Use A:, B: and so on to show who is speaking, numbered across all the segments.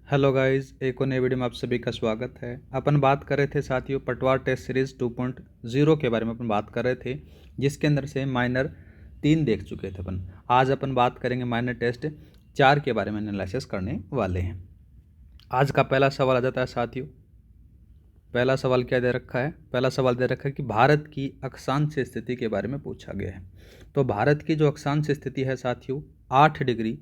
A: Hello guys, एक और नए वीडियो में आप सभी का स्वागत है। अपन बात कर रहे थे साथियों पटवार टेस्ट सीरीज़ 2.0 के बारे में अपन बात कर रहे थे, जिसके अंदर से माइनर 3 देख चुके थे अपन। आज अपन बात करेंगे माइनर टेस्ट 4 के बारे में एनालिसिस करने वाले हैं। आज का पहला सवाल आ जाता है साथियों। पहला सवाल क्या दे रखा है? पहला सवाल दे रखा है कि भारत की अक्षांश स्थिति के बारे में पूछा गया है। तो भारत की जो अक्षांश स्थिति है साथियों, 8 डिग्री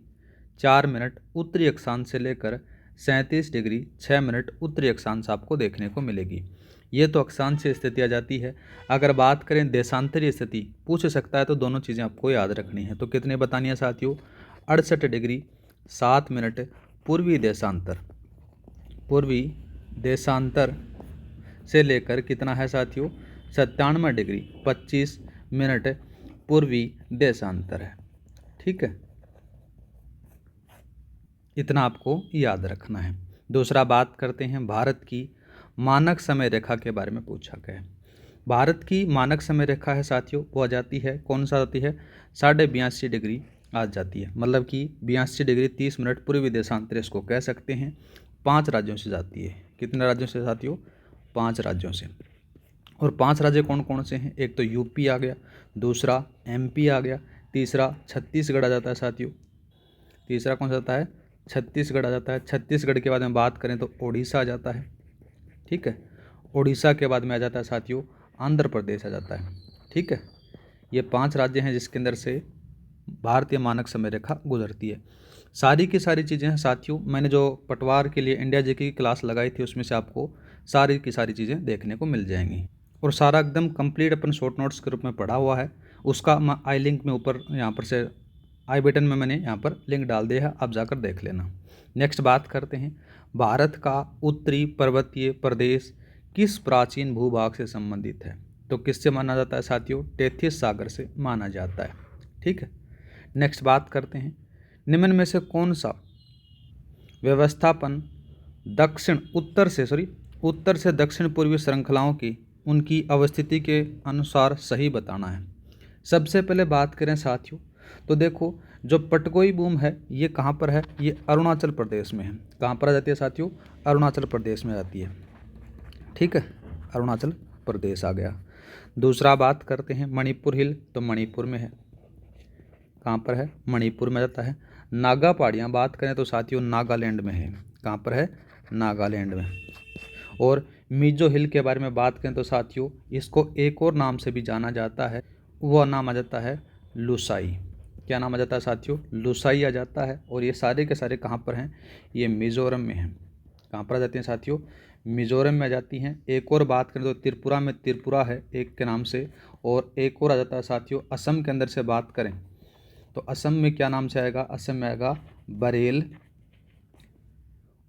A: 4 मिनट उत्तरी अक्षांश से लेकर 37 डिग्री 6 मिनट उत्तरी अक्षांश आपको देखने को मिलेगी। ये तो अक्षांश स्थिति आ जाती है। अगर बात करें देशांतरीय स्थिति पूछ सकता है, तो दोनों चीज़ें आपको याद रखनी है। तो कितने बतानी है साथियों? 68 डिग्री 7 मिनट पूर्वी देशांतर, पूर्वी देशांतर से लेकर कितना है साथियों? 97 डिग्री 25 मिनट पूर्वी देशांतर है। ठीक है, इतना आपको याद रखना है। दूसरा बात करते हैं भारत की मानक समय रेखा के बारे में पूछा गया है। भारत की मानक समय रेखा है साथियों, वो आ जाती है, कौन सा आती है? 82.5 डिग्री आ जाती है। मतलब कि 82 डिग्री 30 मिनट पूर्वी देशांतर इसको कह सकते हैं। 5 राज्यों से जाती है। कितने राज्यों से साथियों? 5 राज्यों से। और 5 राज्य कौन कौन से हैं? एक तो यूपी आ गया, दूसरा एमपी आ गया, तीसरा छत्तीसगढ़ आ जाता है साथियों। तीसरा कौन सा आता है? छत्तीसगढ़ आ जाता है। छत्तीसगढ़ के बाद में बात करें तो उड़ीसा आ जाता है। ठीक है, उड़ीसा के बाद में आ जाता है साथियों आंध्र प्रदेश आ जाता है। ठीक है, ये 5 राज्य हैं जिसके अंदर से भारतीय मानक समय रेखा गुजरती है। सारी की सारी चीज़ें हैं साथियों, मैंने जो पटवार के लिए इंडिया जीके की क्लास लगाई थी उसमें से आपको सारी की सारी चीज़ें देखने को मिल जाएंगी। और सारा एकदम कंप्लीट अपन शॉर्ट नोट्स के रूप में पढ़ा हुआ है। उसका आई लिंक में ऊपर यहाँ पर से आई बटन में मैंने यहाँ पर लिंक डाल दिया है, आप जाकर देख लेना। नेक्स्ट बात करते हैं, भारत का उत्तरी पर्वतीय प्रदेश किस प्राचीन भूभाग से संबंधित है? तो किससे माना जाता है साथियों? टेथिस सागर से माना जाता है। ठीक है, नेक्स्ट बात करते हैं, निम्न में से कौन सा व्यवस्थापन उत्तर से दक्षिण पूर्वी श्रृंखलाओं की उनकी अवस्थिति के अनुसार सही बताना है। सबसे पहले बात करें साथियों, तो देखो जो पटगोई बूम है ये कहाँ पर है? ये अरुणाचल प्रदेश में है। कहाँ पर आ जाती है साथियों? अरुणाचल प्रदेश में आती है। ठीक है, अरुणाचल प्रदेश आ गया। दूसरा बात करते हैं मणिपुर हिल, तो मणिपुर में है। कहाँ पर है? मणिपुर में जाता है। नागा पहाड़ियाँ बात करें तो साथियों नागालैंड में है। कहाँ पर है? नागालैंड में। और मिजो हिल के बारे में बात करें तो साथियों इसको एक और नाम से भी जाना जाता है, वह नाम आ जाता है लुसाई। क्या नाम आ जाता है साथियों? लुसाई आ जाता है। और ये सारे के सारे कहाँ पर हैं? ये मिजोरम में हैं। कहाँ पर आ जाती हैं साथियों? मिजोरम में आ जाती हैं। एक और बात करें तो त्रिपुरा में त्रिपुरा है एक के नाम से। और एक और आ जाता है साथियों असम के अंदर से बात करें तो असम में क्या नाम से आएगा? असम में आएगा बरेल।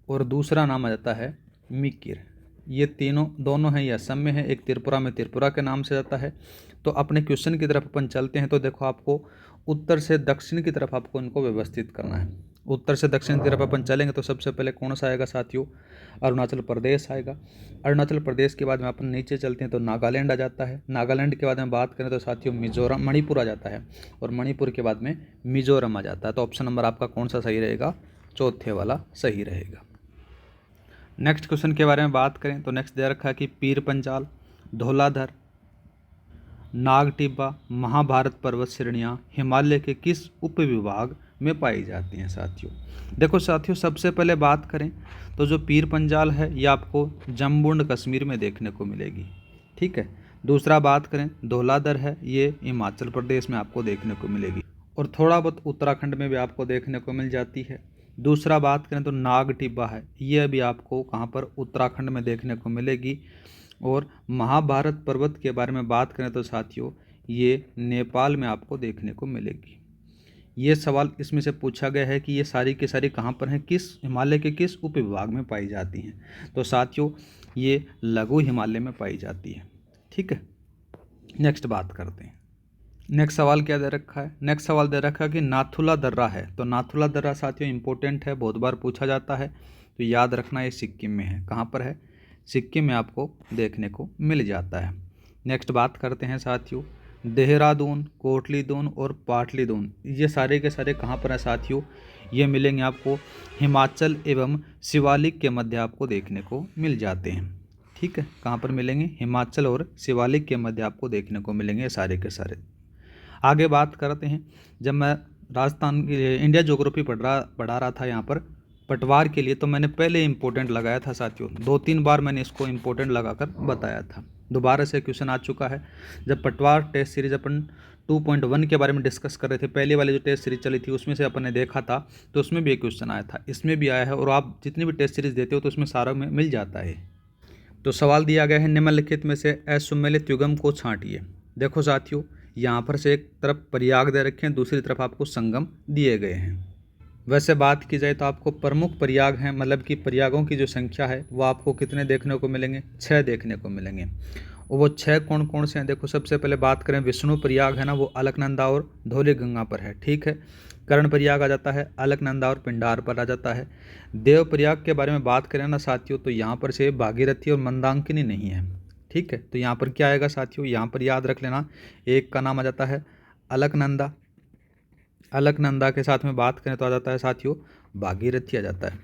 A: और दूसरा नाम आ जाता है मिकिर। ये दोनों हैं, ये असम में है। एक त्रिपुरा में त्रिपुरा के नाम से जाता है। तो अपने क्वेश्चन की तरफ अपन चलते हैं, तो देखो आपको उत्तर से दक्षिण की तरफ आपको इनको व्यवस्थित करना है। उत्तर से दक्षिण की तरफ अपन चलेंगे तो सबसे पहले कौन सा आएगा साथियों? अरुणाचल प्रदेश आएगा। अरुणाचल प्रदेश के बाद में अपन नीचे चलते हैं तो नागालैंड आ जाता है। नागालैंड के बाद में बात करें तो साथियों मिजोरम, मणिपुर आ जाता है। और मणिपुर के बाद में मिजोरम आ जाता है। तो ऑप्शन नंबर आपका कौन सा सही रहेगा? चौथे वाला सही रहेगा। नेक्स्ट क्वेश्चन के बारे में बात करें तो नेक्स्ट दे रखा है कि पीर पंजाल, धौलाधर, नाग टिब्बा, महाभारत पर्वत श्रेणियाँ हिमालय के किस उपविभाग में पाई जाती हैं साथियों? देखो साथियों, सबसे पहले बात करें तो जो पीर पंजाल है ये आपको जम्मू कश्मीर में देखने को मिलेगी। ठीक है, दूसरा बात करें धौलाधर है, ये हिमाचल प्रदेश में आपको देखने को मिलेगी। और थोड़ा बहुत उत्तराखंड में भी आपको देखने को मिल जाती है। दूसरा बात करें तो नाग टिब्बा है, ये भी आपको कहाँ पर? उत्तराखंड में देखने को मिलेगी। और महाभारत पर्वत के बारे में बात करें तो साथियों ये नेपाल में आपको देखने को मिलेगी। ये सवाल इसमें से पूछा गया है कि ये सारी की सारी कहाँ पर हैं, किस हिमालय के किस उपविभाग में पाई जाती हैं? तो साथियों ये लघु हिमालय में पाई जाती है। ठीक है, नेक्स्ट बात करते हैं। नेक्स्ट सवाल क्या दे रखा है? नेक्स्ट सवाल दे रखा है कि नाथुला दर्रा है। तो नाथुला दर्रा साथियों इंपॉर्टेंट है, बहुत बार पूछा जाता है, तो याद रखना ये सिक्किम में है। कहाँ पर है? सिक्किम में आपको देखने को मिल जाता है। नेक्स्ट बात करते हैं साथियों, देहरादून, कोटलीदून और पाटलीदून ये सारे के सारे कहाँ पर है साथियों? ये मिलेंगे आपको हिमाचल एवं शिवालिक के मध्य आपको देखने को मिल जाते हैं। ठीक है, कहाँ पर मिलेंगे? हिमाचल और शिवालिक के मध्य आपको देखने को मिलेंगे सारे के सारे। आगे बात करते हैं, जब मैं राजस्थान की इंडिया ज्योग्राफी पढ़ा रहा था यहाँ पर पटवार के लिए, तो मैंने पहले इंपॉर्टेंट लगाया था साथियों, 2-3 बार मैंने इसको इंपॉर्टेंट लगाकर बताया था। दोबारा से क्वेश्चन आ चुका है। जब पटवार टेस्ट सीरीज अपन 2.1 के बारे में डिस्कस कर रहे थे, पहले वाली जो टेस्ट सीरीज चली थी उसमें से अपन ने देखा था, तो उसमें भी एक क्वेश्चन आया था, इसमें भी आया है, और आप जितनी भी टेस्ट सीरीज देते हो तो उसमें सारा में मिल जाता है। तो सवाल दिया गया है, निम्नलिखित में से असुमेलित युग्म को छांटिए। देखो साथियों, यहाँ पर से एक तरफ प्रयाग दे रखे हैं, दूसरी तरफ आपको संगम दिए गए हैं। वैसे बात की जाए तो आपको प्रमुख प्रयाग हैं, मतलब कि प्रयागों की जो संख्या है वो आपको कितने देखने को मिलेंगे? 6 देखने को मिलेंगे। और वो 6 कौन कौन से हैं? देखो, सबसे पहले बात करें, विष्णु प्रयाग है ना, वो अलकनंदा और धौली गंगा पर है। ठीक है। कर्ण प्रयाग आ जाता है अलकनंदा और पिंडार पर आ जाता है। देव प्रयाग के बारे में बात करें ना साथियों, तो यहाँ पर से भागीरथी और मंदाकिनी नहीं है। ठीक है, तो यहाँ पर क्या आएगा साथियों? यहाँ पर याद रख लेना, एक का नाम आ जाता है अलकनंदा, अलकनंदा के साथ में बात करें तो आ जाता है साथियों भागीरथी आ जाता है।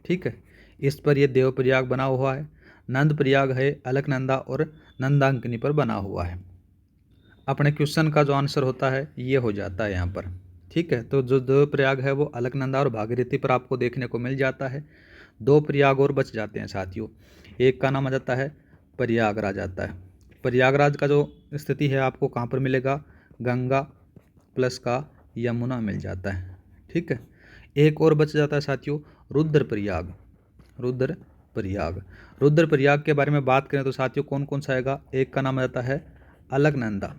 A: ठीक है, इस पर ये देव प्रयाग बना हुआ है। नंद प्रयाग है अलकनंदा और नंदाकिनी पर बना हुआ है। अपने क्वेश्चन का जो आंसर होता है ये हो जाता है यहाँ पर। ठीक है, तो जो देव प्रयाग है वो अलकनंदा और भागीरथी पर आपको देखने को मिल जाता है। 2 प्रयाग और बच जाते हैं साथियों। एक का नाम आ जाता है प्रयागराज आता है। प्रयागराज का जो स्थिति है आपको कहाँ पर मिलेगा? गंगा प्लस का यमुना मिल जाता है। ठीक है, एक और बच जाता है साथियों, रुद्रप्रयाग। रुद्रप्रयाग, रुद्रप्रयाग के बारे में बात करें तो साथियों कौन कौन सा आएगा? एक का नाम आ जाता है अलकनंदा,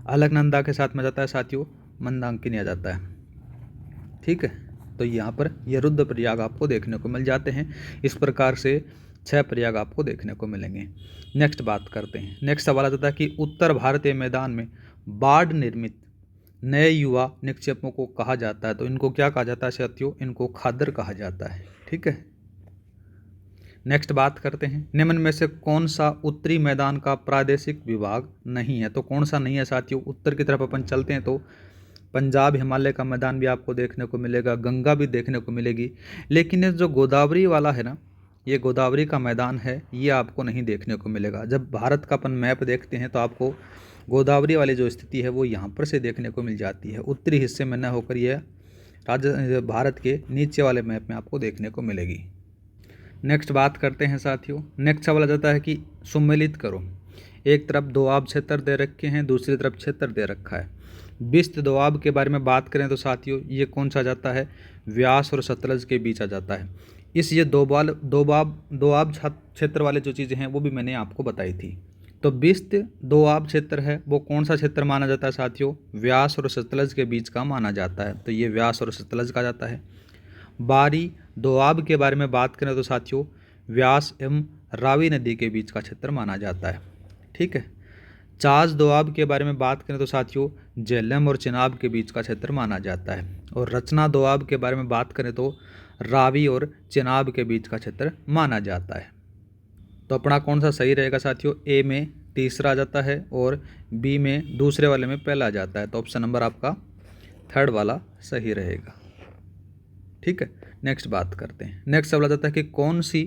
A: अलकनंदा के साथ में जाता है साथियों मंदाकिनी आ जाता है। ठीक है, तो यहाँ पर यह रुद्रप्रयाग आपको देखने को मिल जाते हैं। इस प्रकार से 6 प्रयाग आपको देखने को मिलेंगे। नेक्स्ट बात करते हैं, नेक्स्ट सवाल आ जाता है कि उत्तर भारतीय मैदान में बाढ़ निर्मित नए युवा निक्षेपों को कहा जाता है। तो इनको क्या कहा जाता है साथियों? इनको खादर कहा जाता है। ठीक है, नेक्स्ट बात करते हैं, निम्न में से कौन सा उत्तरी मैदान का प्रादेशिक विभाग नहीं है? तो कौन सा नहीं है साथियों? उत्तर की तरफ अपन चलते हैं तो पंजाब हिमालय का मैदान भी आपको देखने को मिलेगा, गंगा भी देखने को मिलेगी, लेकिन ये जो गोदावरी वाला है ना, ये गोदावरी का मैदान है, ये आपको नहीं देखने को मिलेगा। जब भारत का अपन मैप देखते हैं तो आपको गोदावरी वाली जो स्थिति है वो यहाँ पर से देखने को मिल जाती है, उत्तरी हिस्से में न होकर यह भारत के नीचे वाले मैप में आपको देखने को मिलेगी। नेक्स्ट बात करते हैं साथियों, नेक्स्ट सवाल आ जाता है कि सुमेलित करो। एक तरफ दोआब क्षेत्र दे रखे हैं, दूसरी तरफ क्षेत्र दे रखा है। बिस्त दोआब के बारे में बात करें तो साथियों ये कौन सा जाता है? व्यास और सतलज के बीच आ जाता है। इस ये दोआब क्षेत्र वाले जो चीज़ें हैं वो भी मैंने आपको बताई थी। तो बिस्त दोआब क्षेत्र है वो कौन सा क्षेत्र माना जाता है साथियों? व्यास और सतलज के बीच का माना जाता है, तो ये व्यास और सतलज का जाता है। बारी दोआब के बारे में बात करें तो साथियों व्यास एवं रावी नदी के बीच का क्षेत्र माना जाता है। ठीक है, चास दोआब के बारे में बात करें तो साथियों झेलम और चिनाब के बीच का क्षेत्र माना जाता है। और रचना दोआब के बारे में बात करें तो रावी और चिनाब के बीच का क्षेत्र माना जाता है। तो अपना कौन सा सही रहेगा साथियों? ए में तीसरा आ जाता है और बी में दूसरे वाले में पहला आ जाता है, तो ऑप्शन नंबर आपका 3rd वाला सही रहेगा। ठीक है, नेक्स्ट बात करते हैं, नेक्स्ट सवाल आ जाता है कि कौन सी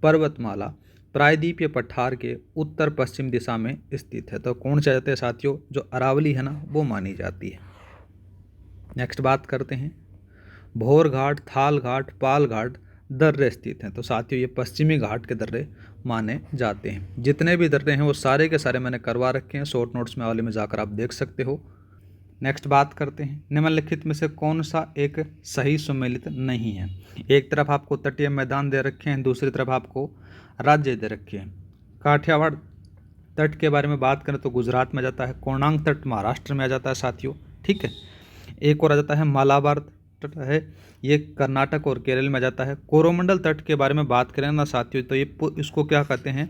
A: पर्वतमाला प्रायद्वीपीय पठार के उत्तर पश्चिम दिशा में स्थित है? तो कौन सा जाते हैं साथियों? जो अरावली है ना वो मानी जाती है। नेक्स्ट बात करते हैं, भोर घाट, थाल घाट, पाल घाट दर्रे स्थित हैं। तो साथियों ये पश्चिमी घाट के दर्रे माने जाते हैं। जितने भी दर्रे हैं वो सारे के सारे मैंने करवा रखे हैं, शॉर्ट नोट्स में वाले में जाकर आप देख सकते हो। नेक्स्ट बात करते हैं, निम्नलिखित में से कौन सा एक सही सुमेलित नहीं है? एक तरफ आपको तटीय मैदान दे रखे हैं, दूसरी तरफ आपको राज्य दे रखे हैं। काठियावाड़ तट के बारे में बात करें तो गुजरात में जाता है, कोणार्क तट महाराष्ट्र में आ जाता है साथियों। ठीक है, एक और आ जाता है मालाबार तट है, ये कर्नाटक और केरल में जाता है। कोरोमंडल तट के बारे में बात करें ना साथियों तो ये इसको क्या कहते हैं?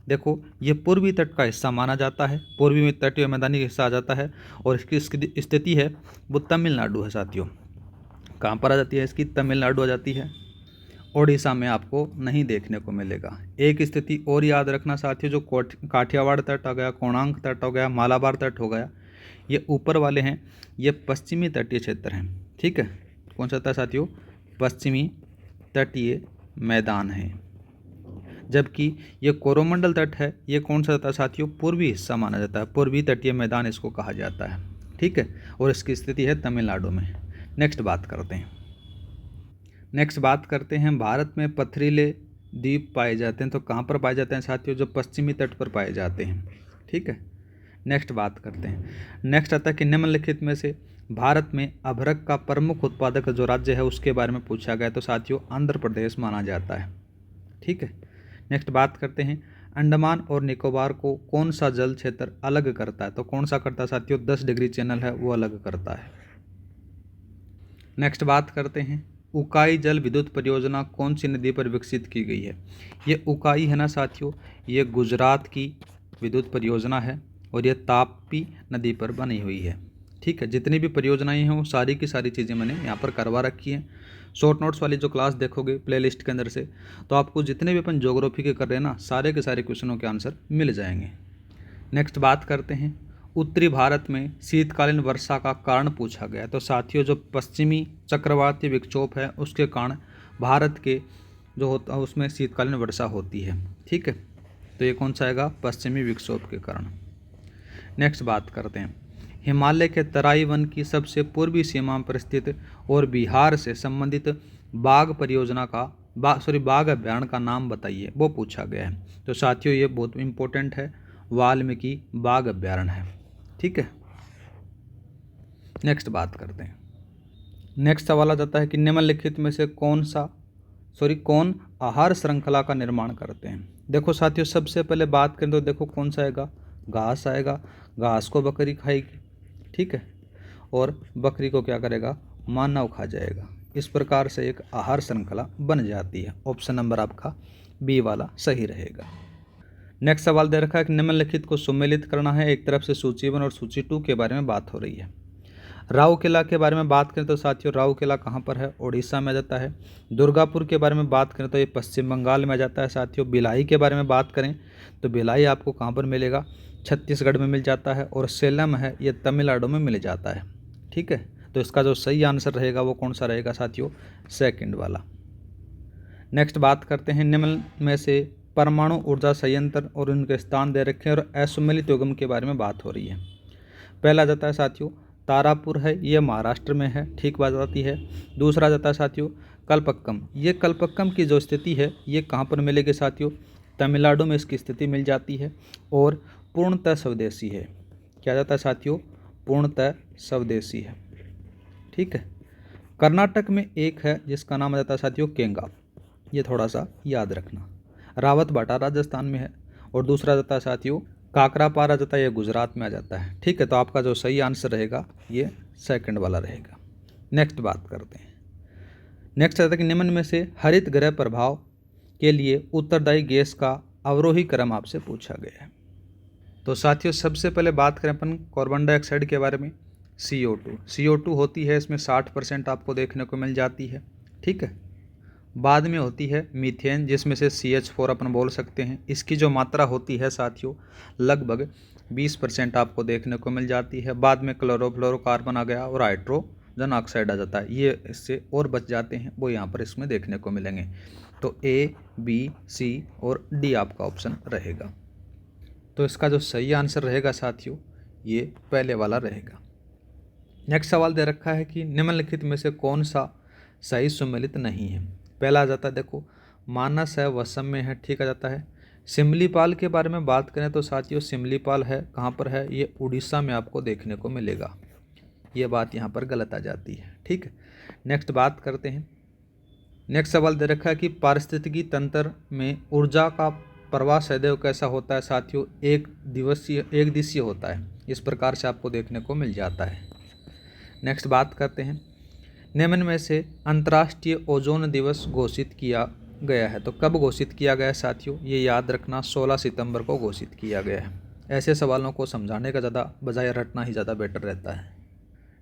A: देखो ये पूर्वी तट का हिस्सा माना जाता है, पूर्वी में तटीय मैदानी हिस्सा आ जाता है, और इसकी स्थिति है वो तमिलनाडु है साथियों। कहाँ पर आ जाती है इसकी? तमिलनाडु आ जाती है, ओडिशा में आपको नहीं देखने को मिलेगा। एक स्थिति और याद रखना साथियों, जो काठियावाड़ तट आ गया, कोणार्क तट हो गया, मालाबार तट हो गया, ये ऊपर वाले हैं, ये पश्चिमी तटीय क्षेत्र हैं। ठीक है, कौन सा होता है साथियों? पश्चिमी तटीय मैदान है। जबकि ये कोरोमंडल तट है, ये कौन सा होता है साथियों? पूर्वी हिस्सा माना जाता है, पूर्वी तटीय मैदान इसको कहा जाता है। ठीक है, और इसकी स्थिति है तमिलनाडु में। नेक्स्ट बात करते हैं भारत में पथरीले द्वीप पाए जाते हैं, तो कहाँ पर पाए जाते हैं साथियों? जो पश्चिमी तट पर पाए जाते हैं। ठीक है, नेक्स्ट बात करते हैं। नेक्स्ट आता है कि निम्नलिखित में से भारत में अभ्रक का प्रमुख उत्पादक जो राज्य है उसके बारे में पूछा गया, तो साथियों आंध्र प्रदेश माना जाता है। ठीक है, नेक्स्ट बात करते हैं अंडमान और निकोबार को कौन सा जल क्षेत्र अलग करता है, तो कौन सा करता है साथियों? 10 डिग्री चैनल है वो अलग करता है। नेक्स्ट बात करते हैं उकाई जल विद्युत परियोजना कौन सी नदी पर विकसित की गई है? ये उकाई है ना साथियों, ये गुजरात की विद्युत परियोजना है और ये ताप्ती नदी पर बनी हुई है। ठीक है, जितनी भी परियोजनाएं हैं वो सारी की सारी चीज़ें मैंने यहाँ पर करवा रखी हैं। शॉर्ट नोट्स वाली जो क्लास देखोगे प्लेलिस्ट के अंदर से, तो आपको जितने भी अपन ज्योग्राफी के कर रहे हैं ना, सारे के सारे क्वेश्चनों के आंसर मिल जाएंगे। नेक्स्ट बात करते हैं उत्तरी भारत में शीतकालीन वर्षा का कारण पूछा गया है, तो साथियों जो पश्चिमी चक्रवाती विक्षोभ है उसके कारण भारत के जो होता है उसमें शीतकालीन वर्षा होती है। ठीक है, तो ये कौन सा आएगा? पश्चिमी विक्षोभ के कारण। नेक्स्ट बात करते हैं हिमालय के तराई वन की सबसे पूर्वी सीमा पर स्थित और बिहार से संबंधित बाघ परियोजना का बाघ अभ्यारण्य का नाम बताइए, वो पूछा गया है। तो साथियों ये बहुत इंपॉर्टेंट है, वाल्मीकि बाघ अभ्यारण्य है। ठीक है, नेक्स्ट बात करते हैं। नेक्स्ट सवाल आ जाता है कि निम्नलिखित में से कौन आहार श्रृंखला का निर्माण करते हैं? देखो साथियों सबसे पहले बात करें तो देखो कौन सा आएगा? घास आएगा। घास को बकरी खाएगी। ठीक है, और बकरी को क्या करेगा? मानव खा जाएगा। इस प्रकार से एक आहार श्रृंखला बन जाती है। ऑप्शन नंबर आपका बी वाला सही रहेगा। नेक्स्ट सवाल दे रखा है कि निम्नलिखित को सुमेलित करना है। एक तरफ से सूची 1 और सूची 2 के बारे में बात हो रही है। राउरकेला के बारे में बात करें तो साथियों राउरकेला कहाँ पर है? उड़ीसा में आ जाता है। दुर्गापुर के बारे में बात करें तो ये पश्चिम बंगाल में आ जाता है साथियों। भिलाई के बारे में बात करें तो भिलाई आपको कहाँ पर मिलेगा? छत्तीसगढ़ में मिल जाता है। और सेलम है ये तमिलनाडु में मिल जाता है। ठीक है, तो इसका जो सही आंसर रहेगा वो कौन सा रहेगा साथियों? सेकंड वाला। नेक्स्ट बात करते हैं निम्न में से परमाणु ऊर्जा संयंत्र और उनके स्थान दे रखे हैं और असुमेलित युग्म के बारे में बात हो रही है। पहला जाता है साथियों तारापुर है, ये महाराष्ट्र में है। ठीक बात आती है। दूसरा जाता है साथियों कल्पक्कम। ये कल्पक्कम की जो स्थिति है ये कहाँ पर मिलेगी साथियों? तमिलनाडु में इसकी स्थिति मिल जाती है। और पूर्णतः स्वदेशी है। क्या जाता है साथियों? पूर्णतः स्वदेशी है। ठीक है, कर्नाटक में एक है जिसका नाम आ जाता है साथियों केंगा। ये थोड़ा सा याद रखना। रावत बाटा राजस्थान में है। और दूसरा जाता है साथियों काकरापारा जाता है, ये गुजरात में आ जाता है। ठीक है, तो आपका जो सही आंसर रहेगा ये सेकंड वाला रहेगा। नेक्स्ट बात करते हैं। नेक्स्ट आता है कि निम्न में से हरित गृह प्रभाव के लिए उत्तरदायी गैस का अवरोही क्रम आपसे पूछा गया है। तो साथियों सबसे पहले बात करें अपन कार्बन डाइऑक्साइड के बारे में। CO2 होती है, इसमें 60% आपको देखने को मिल जाती है। ठीक है, बाद में होती है मीथेन जिसमें से CH4 अपन बोल सकते हैं। इसकी जो मात्रा होती है साथियों लगभग 20% आपको देखने को मिल जाती है। बाद में क्लोरोफ्लोरोकार्बन आ गया और हाइड्रोजन ऑक्साइड आ जाता है। ये इससे और बच जाते हैं, वो यहाँ पर इसमें देखने को मिलेंगे। तो A, B, C और D आपका ऑप्शन रहेगा। तो इसका जो सही आंसर रहेगा साथियों ये पहले वाला रहेगा। नेक्स्ट सवाल दे रखा है कि निम्नलिखित में से कौन सा सही सुमेलित नहीं है। पहला आ जाता है देखो मानस है, वसम में है। ठीक आ जाता है। सिमलीपाल के बारे में बात करें तो साथियों सिमलीपाल है कहाँ पर है? ये उड़ीसा में आपको देखने को मिलेगा। ये बात यहाँ पर गलत आ जाती है। ठीक है, नेक्स्ट बात करते हैं। नेक्स्ट सवाल दे रखा है कि पारिस्थितिकी तंत्र में ऊर्जा का प्रवाह सदैव कैसा होता है साथियों? एक दिवसीय होता है। इस प्रकार से आपको देखने को मिल जाता है। नेक्स्ट बात करते हैं। निम्न में से अंतर्राष्ट्रीय ओजोन दिवस घोषित किया गया है, तो कब घोषित किया गया है साथियों? ये याद रखना 16 सितंबर को घोषित किया गया है। ऐसे सवालों को समझाने का ज़्यादा बजाय रटना ही ज़्यादा बेटर रहता है।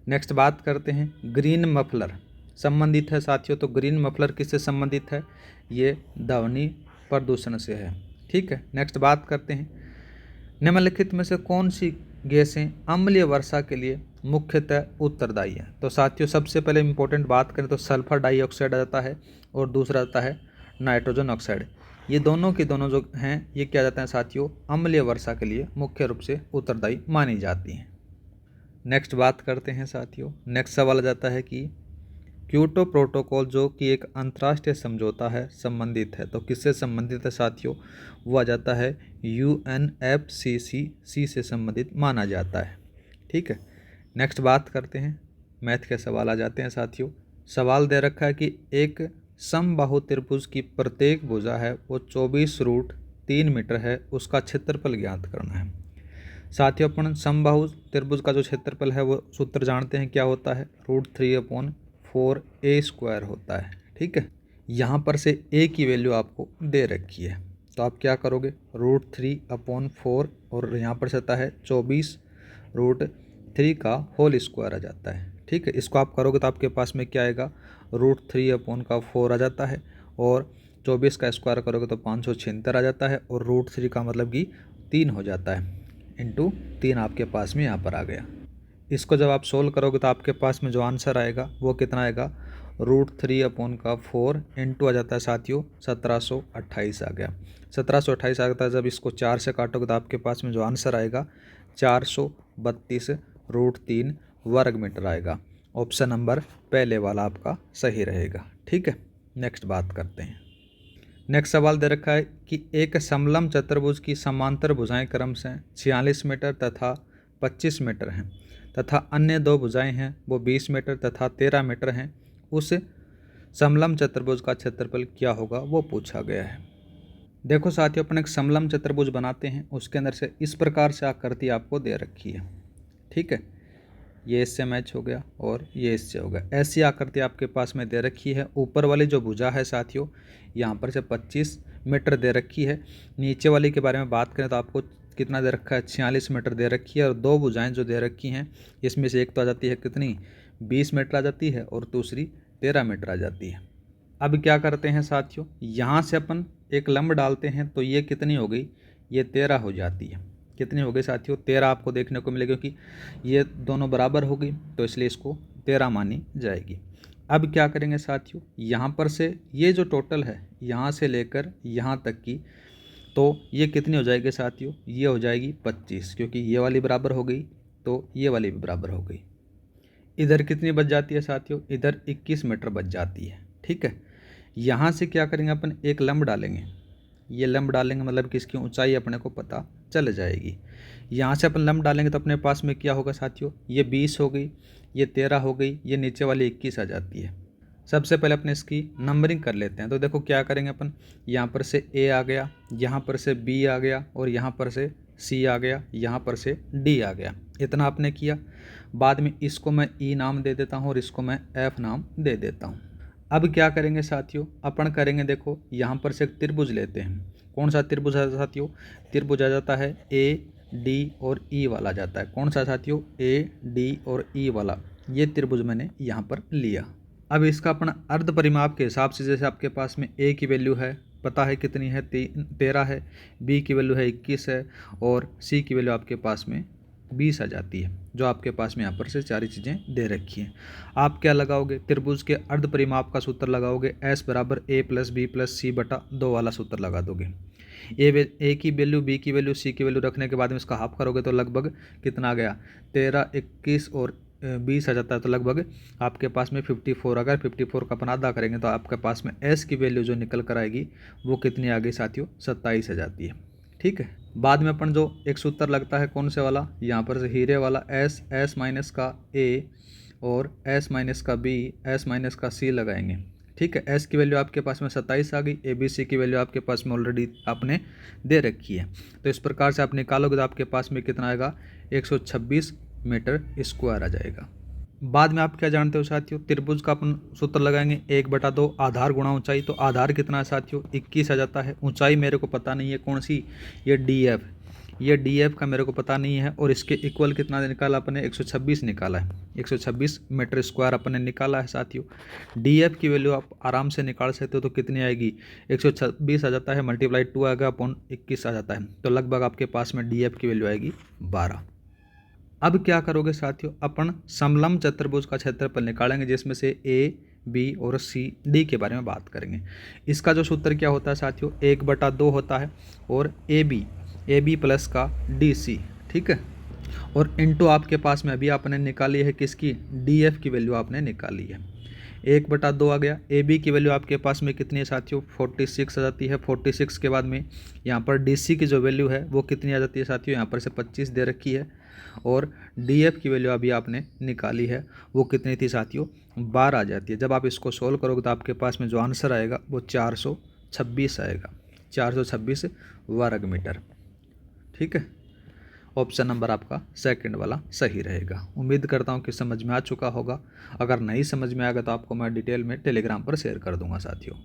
A: नेक्स्ट बात करते हैं ग्रीन मफलर संबंधित है साथियों। तो ग्रीन मफलर किससे संबंधित है? ये ध्वनि प्रदूषण से है। ठीक है, नेक्स्ट बात करते हैं। निम्नलिखित में से कौन सी गैसें अम्लीय वर्षा के लिए मुख्यतः उत्तरदायी हैं। तो साथियों सबसे पहले इम्पोर्टेंट बात करें तो सल्फर डाइऑक्साइड आ जाता है और दूसरा आता है नाइट्रोजन ऑक्साइड। ये दोनों के दोनों जो हैं ये क्या जाते हैं साथियों, अम्लीय वर्षा के लिए मुख्य रूप से उत्तरदायी मानी जाती हैं। नेक्स्ट बात करते हैं साथियों, नेक्स्ट सवाल आ जाता है कि क्योटो प्रोटोकॉल जो कि एक अंतर्राष्ट्रीय समझौता है संबंधित है, तो किससे संबंधित है साथियों, वो आ जाता है UNFCCC से संबंधित माना जाता है। ठीक है, नेक्स्ट बात करते हैं, मैथ के सवाल आ जाते हैं साथियों। सवाल दे रखा है कि एक समबाहु त्रिभुज की प्रत्येक भुजा है वो 24√3 मीटर है, उसका क्षेत्रफल ज्ञात करना है। साथियों अपन समबाहु त्रिभुज का जो क्षेत्रफल है वो सूत्र जानते हैं क्या होता है, √3/4a² होता है। ठीक है, यहाँ पर से a की वैल्यू आपको दे रखी है, तो आप क्या करोगे, √3/4 और यहाँ पर से आता है 24√3 का होल स्क्वायर आ जाता है। ठीक है, इसको आप करोगे तो आपके पास में क्या आएगा, √3/4 आ जाता है और 24 का स्क्वायर करोगे तो 576 आ जाता है और √3 का मतलब कि 3 हो जाता है, इंटू 3 आपके पास में यहाँ पर आ गया। इसको जब आप सोल्व करोगे तो आपके पास में जो आंसर आएगा वो कितना आएगा, √3/4 इंटू आ जाता है साथियों 1728 आ गया। 1728 आ जाता है, जब इसको 4 से काटोगे तो आपके पास में जो आंसर आएगा 432√3 वर्ग मीटर आएगा। ऑप्शन नंबर पहले वाला आपका सही रहेगा। ठीक है, नेक्स्ट बात करते हैं। नेक्स्ट सवाल दे रखा है कि एक समलंब चतुर्भुज की समांतर भुजाएं क्रमशः 46 मीटर तथा 25 मीटर हैं तथा अन्य दो भुजाएं हैं वो 20 मीटर तथा 13 मीटर हैं, उस समलंब चतुर्भुज का क्षेत्रफल क्या होगा वो पूछा गया है। देखो साथियों अपन एक समलंब चतुर्भुज बनाते हैं, उसके अंदर से इस प्रकार से आकृति आपको दे रखी है। ठीक है, ये इससे मैच हो गया और ये इससे हो गया, ऐसी आकृति आपके पास में दे रखी है। ऊपर वाली जो भुजा है साथियों यहाँ पर से 25 मीटर दे रखी है। नीचे वाली के बारे में बात करें तो आपको कितना दे रखा है, 46 मीटर दे रखी है और दो भुजाएं जो दे रखी हैं इसमें से एक तो आ जाती है कितनी, 20 मीटर आ जाती है और दूसरी 13 मीटर आ जाती है। अब क्या करते हैं साथियों, यहाँ से अपन एक लंब डालते हैं तो ये कितनी हो गई, ये 13 हो जाती है। कितनी हो गई साथियों, 13 आपको देखने को मिलेगी क्योंकि ये दोनों बराबर हो गई तो इसलिए इसको 13 मानी जाएगी। अब क्या करेंगे साथियों, यहाँ पर से ये जो टोटल है यहाँ से लेकर यहाँ तक की, तो ये कितनी हो जाएगी साथियों, ये हो जाएगी 25, क्योंकि ये वाली बराबर हो गई तो ये वाली भी बराबर हो गई। इधर कितनी बच जाती है साथियों, इधर 21 मीटर बच जाती है। ठीक है, यहाँ से क्या करेंगे अपन, एक लंब डालेंगे, ये लंब डालेंगे मतलब कि इसकी ऊंचाई अपने को पता चल जाएगी। यहाँ से अपन लंब डालेंगे तो अपने पास में क्या होगा साथियों, ये 20 हो गई, ये 13 हो गई, ये नीचे वाली 21 आ जाती है। सबसे पहले अपने इसकी नंबरिंग कर लेते हैं। तो देखो क्या करेंगे अपन, यहाँ पर से A आ गया, यहाँ पर से B आ गया और यहाँ पर से C आ गया, यहाँ पर से D आ गया। इतना आपने किया, बाद में इसको मैं E नाम दे देता हूँ और इसको मैं F नाम दे देता हूँ। अब क्या करेंगे साथियों, अपन करेंगे, देखो यहाँ पर से एक त्रिभुज लेते हैं। कौन सा त्रिभुज है साथियों, त्रिभुज आ जाता है AD और E वाला जाता है। कौन सा साथियों, AD और E वाला, ये त्रिभुज मैंने यहाँ पर लिया। अब इसका अपना अर्ध परिमाप के हिसाब से, जैसे आपके पास में A की वैल्यू है पता है कितनी है, 13 है, B की वैल्यू है 21 है और C की वैल्यू आपके पास में 20 आ जाती है, जो आपके पास में यहाँ पर से सारी चीज़ें दे रखी हैं। आप क्या लगाओगे, त्रिभुज के अर्ध परिमाप का सूत्र लगाओगे, S बराबर A plus B plus C बटा 2 वाला सूत्र लगा दोगे। ए की वैल्यू, B की वैल्यू, C की वैल्यू रखने के बाद में इसका हाफ करोगे तो लगभग कितना आ गया, 13, 21 और 20 आ जाता है, तो लगभग आपके पास में 54। अगर 54 का अपन आधा करेंगे तो आपके पास में S की वैल्यू जो निकल कर आएगी वो कितनी आ गई साथियों, 27 आ जाती है। ठीक है, बाद में अपन जो एक सूत्र लगता है कौन से वाला, यहाँ पर से हीरे वाला, S माइनस का A और S माइनस का B, S माइनस का C लगाएंगे। ठीक है, S की वैल्यू आपके पास में 27 आ गई, ABC की वैल्यू आपके पास में ऑलरेडी आपने दे रखी है। तो इस प्रकार से आप निकालोगे तो आपके पास में कितना आएगा, 126 मीटर स्क्वायर आ जाएगा। बाद में आप क्या जानते हो साथियों, त्रिभुज का अपन सूत्र लगाएंगे 1/2 आधार गुणा ऊंचाई। तो आधार कितना है साथियों, 21 आ जाता है। ऊंचाई मेरे को पता नहीं है कौन सी, ये DF, ये DF का मेरे को पता नहीं है और इसके इक्वल कितना निकाला अपने, 126 निकाला है, 126 मीटर स्क्वायर अपने निकाला है साथियों। DF की वैल्यू आप आराम से निकाल सकते हो, तो कितनी आएगी, 126 आ जाता है, मल्टीप्लाई 2 आएगा अपॉन 21 आ जाता है, तो लगभग आपके पास में DF की वैल्यू आएगी 12। अब क्या करोगे साथियों, अपन समलंब चतुर्भुज का क्षेत्रफल निकालेंगे, जिसमें से ए, बी और सी, डी के बारे में बात करेंगे। इसका जो सूत्र क्या होता है साथियों, 1/2 होता है, और ए बी प्लस का डी सी, ठीक है, और इंटू आपके पास में अभी आपने निकाली है किसकी, डी एफ की वैल्यू आपने निकाली है। 1/2 आ गया। ए बी की वैल्यू आपके पास में कितनी है साथियों, 46 आ जाती है। 46 के बाद में यहाँ पर डी सी की जो वैल्यू है वो कितनी आ जाती है साथियों, यहाँ पर से 25 दे रखी है, और डी एफ की वैल्यू अभी आपने निकाली है वो कितनी थी साथियों, 12 आ जाती है। जब आप इसको सोल्व करोगे तो आपके पास में जो आंसर आएगा वो 426 आएगा, 426 वर्ग मीटर, ठीक है। ऑप्शन नंबर आपका सेकंड वाला सही रहेगा। उम्मीद करता हूँ कि समझ में आ चुका होगा। अगर नहीं समझ में आएगा तो आपको मैं डिटेल में टेलीग्राम पर शेयर कर दूंगा साथियों।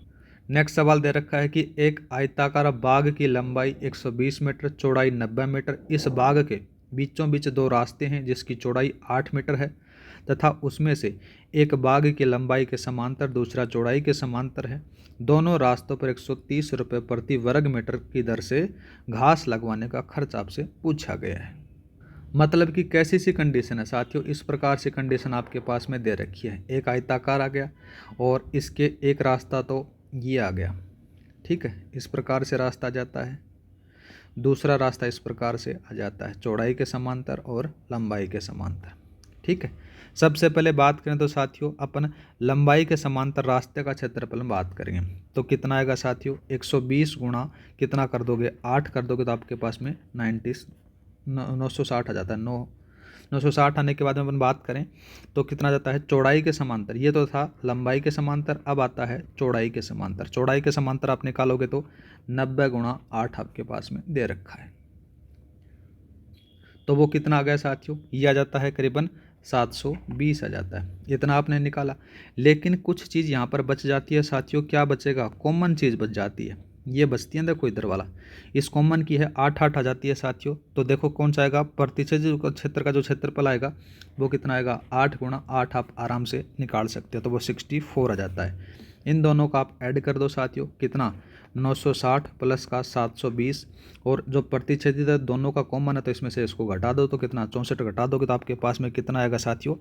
A: नेक्स्ट सवाल दे रखा है कि एक आयताकार बाग की लंबाई 120 मीटर, चौड़ाई 90 मीटर। इस बाग के बीचों बीच 2 रास्ते हैं जिसकी चौड़ाई 8 मीटर है, तथा उसमें से एक बाग की लंबाई के समांतर, दूसरा चौड़ाई के समांतर है। दोनों रास्तों पर 130 रुपये प्रति वर्ग मीटर की दर से घास लगवाने का खर्च आपसे पूछा गया है। मतलब कि कैसी सी कंडीशन है साथियों, इस प्रकार से कंडीशन आपके पास में दे रखी है। एक आयताकार आ गया और इसके एक रास्ता तो ये आ गया, ठीक है, इस प्रकार से रास्ता जाता है। दूसरा रास्ता इस प्रकार से आ जाता है, चौड़ाई के समांतर और लंबाई के समांतर, ठीक है। सबसे पहले बात करें तो साथियों अपन लंबाई के समांतर रास्ते का क्षेत्रफल में बात करेंगे, तो कितना आएगा साथियों, 120 गुणा कितना कर दोगे, 8 कर दोगे तो आपके पास में 960 आ जाता है। 960 आने के बाद में अपन बात करें तो कितना जाता है, चौड़ाई के समांतर, ये तो था लंबाई के समांतर, अब आता है चौड़ाई के समांतर। चौड़ाई के समांतर आप निकालोगे तो 90 गुणा 8 आपके पास में दे रखा है, तो वो कितना आ गया साथियों, ये आ जाता है करीबन 720 आ जाता है। इतना आपने निकाला, लेकिन कुछ चीज़ यहाँ पर बच जाती है साथियों। क्या बचेगा, कॉमन चीज़ बच जाती है, ये बचती है, देखो इधर वाला, इस कॉमन की है 8 आ जाती है साथियों। तो देखो कौन सा आएगा, प्रतिच्छेद क्षेत्र का जो क्षेत्रफल आएगा वो कितना आएगा, 8 गुणा 8 आप आराम से निकाल सकते हो, तो वो 64 आ जाता है। इन दोनों का आप ऐड कर दो साथियों, कितना, 960 प्लस का 720, और जो प्रतिच्छेदित है दोनों का कॉमन है तो इसमें से इसको घटा दो, तो कितना, 64 घटा दोगे तो आपके पास में कितना आएगा साथियों,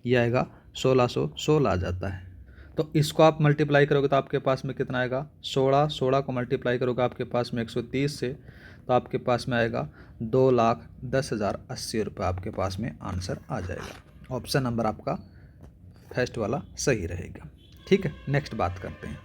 A: ये आएगा 1616 आ जाता है। तो इसको आप मल्टीप्लाई करोगे तो आपके पास में कितना आएगा, 16 को मल्टीप्लाई करोगे आपके पास में 130 से, तो आपके पास में आएगा 2,10,080 रुपये आपके पास में आंसर आ जाएगा। ऑप्शन नंबर आपका फर्स्ट वाला सही रहेगा, ठीक है। नेक्स्ट बात करते हैं।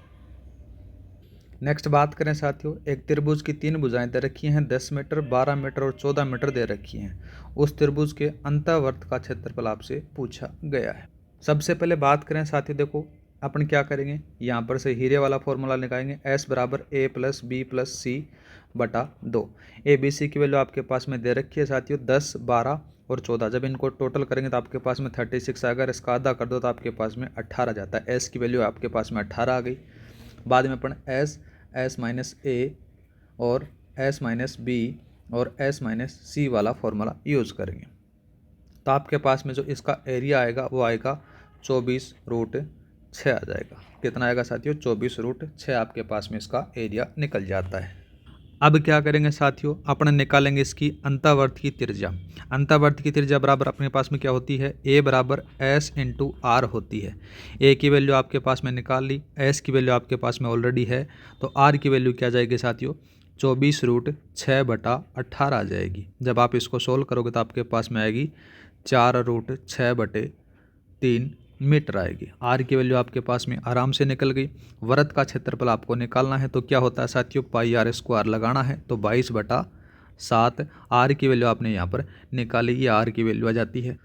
A: नेक्स्ट बात करें साथियों, एक त्रिभुज की 3 भुजाएं दे रखी हैं, 10 मीटर, 12 मीटर और 14 मीटर दे रखी हैं। उस त्रिभुज के अंतःवर्त का क्षेत्रफल आपसे पूछा गया है। सबसे पहले बात करें साथियों, देखो अपन क्या करेंगे, यहाँ पर से हीरे वाला फॉर्मूला निकालेंगे, S बराबर A plus B plus C बटा 2। ए बी सी की वैल्यू आपके पास में दे रखी है साथियों, 10, 12 और 14। जब इनको टोटल करेंगे तो आपके पास में 36 आएगा, इसका आधा कर दो तो आपके पास में 18 जाता है। S की वैल्यू आपके पास में 18 आ गई। बाद में अपन S माइनस ए और S माइनस बी और S माइनस सी वाला फॉर्मूला यूज़ करेंगे, तो आपके पास में जो इसका एरिया आएगा वो आएगा 24√6 आ जाएगा। कितना आएगा साथियों, 24√6 आपके पास में इसका एरिया निकल जाता है। अब क्या करेंगे साथियों, अपन निकालेंगे इसकी अंतःवर्त की त्रिज्या। अंतःवर्त की त्रिज्या बराबर अपने पास में क्या होती है, A बराबर S इंटू आर होती है। A की वैल्यू आपके पास में निकाल ली, S की वैल्यू आपके पास में ऑलरेडी है, तो R की वैल्यू क्या जाएगी साथियों, 24√6 बटा 18 आ जाएगी। जब आप इसको सोल्व करोगे तो आपके पास में आएगी 4√6 बटे 3 मीटर आएगी। आर की वैल्यू आपके पास में आराम से निकल गई। वृत्त का क्षेत्रफल आपको निकालना है, तो क्या होता है साथियों, पाई आर स्क्वायर लगाना है, तो 22/7। आर की वैल्यू आपने यहाँ पर निकाली, ये आर की वैल्यू आ जाती है,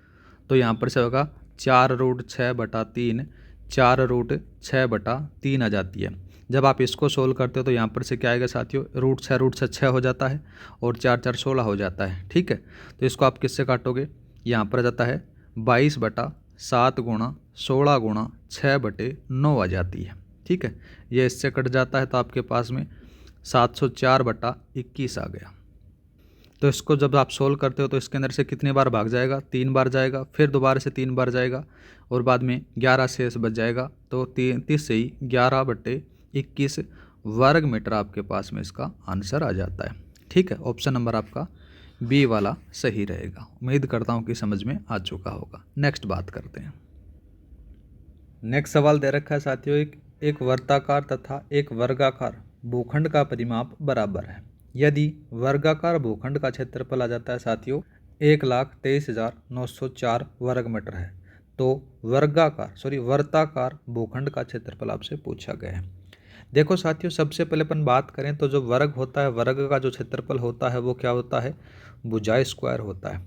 A: तो यहाँ पर से होगा 4√6 बटा 3, 4√6 बटा 3 आ जाती है। जब आप इसको सोल्व करते हो तो यहाँ पर से क्या आएगा साथियों, √6 हो जाता है, और 4 4 16 हो जाता है, ठीक है। तो इसको आप किससे काटोगे, यहाँ पर आ जाता है 22/7 गुणा 16 गुणा 6 बटे 9 आ जाती है, ठीक है। ये इससे कट जाता है तो आपके पास में 704/21 आ गया। तो इसको जब आप सोल्व करते हो तो इसके अंदर से कितने बार भाग जाएगा, 3 बार जाएगा, फिर दोबारा से 3 बार जाएगा, और बाद में 11 शेष बच जाएगा, तो 30 से ही 11/21 वर्ग मीटर आपके पास में इसका आंसर आ जाता है, ठीक है। ऑप्शन नंबर आपका बी वाला सही रहेगा। उम्मीद करता हूँ कि समझ में आ चुका होगा। नेक्स्ट बात करते हैं। नेक्स्ट सवाल दे रखा है साथियों, एक वर्गाकार तथा एक वर्गाकार भूखंड का परिमाप बराबर है। यदि वर्गाकार भूखंड का क्षेत्रफल आ जाता है साथियों 1,23,904 वर्ग मीटर है, तो वर्ताकार भूखंड का क्षेत्रफल आपसे पूछा गया है। देखो साथियों, सबसे पहले अपन बात करें तो जो वर्ग होता है, वर्ग का जो क्षेत्रफल होता है वो क्या होता है, भुजा स्क्वायर होता है।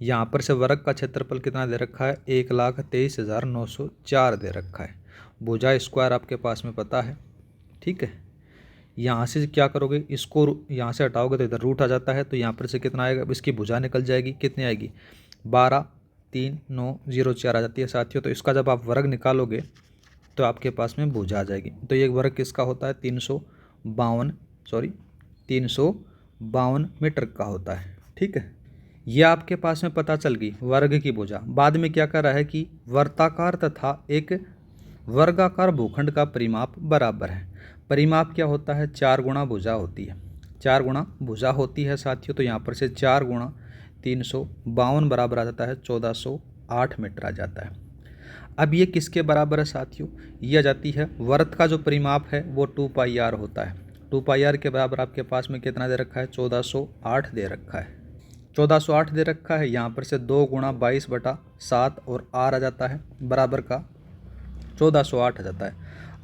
A: यहाँ पर से वर्ग का क्षेत्रफल कितना दे रखा है, 1,23,904 दे रखा है। भुजा स्क्वायर आपके पास में पता है, ठीक है। यहाँ से क्या करोगे, इसको यहाँ से हटाओगे तो इधर रूट आ जाता है, तो यहाँ पर से कितना आएगा, इसकी भुजा निकल जाएगी, कितनी आएगी, 12,3,9,0,4 आ जाती है साथियों। तो इसका जब आप वर्ग निकालोगे तो आपके पास में भुजा आ जाएगी। तो ये वर्ग किसका होता है, 352 मीटर का होता है, ठीक है। ये आपके पास में पता चल गई वर्ग की भुजा। बाद में क्या कर रहा है कि वर्ताकार तथा एक वर्गाकार भूखंड का परिमाप बराबर है। परिमाप क्या होता है, 4 गुणा भुजा होती है, 4 गुणा भुजा होती है साथियों। तो यहाँ पर से 4 गुणा 352 बराबर आ जाता है 1408 मीटर आ जाता है। अब ये किसके बराबर है साथियों, ये आ जाती है वर्त का जो परिमाप है वो 2πr होता है। 2πr के बराबर आपके पास में कितना दे रखा है, 1408 दे रखा है। 1408 दे रखा है, यहाँ पर से 2 गुणा 22/7 और r आ जाता है बराबर का 1408 आ जाता है।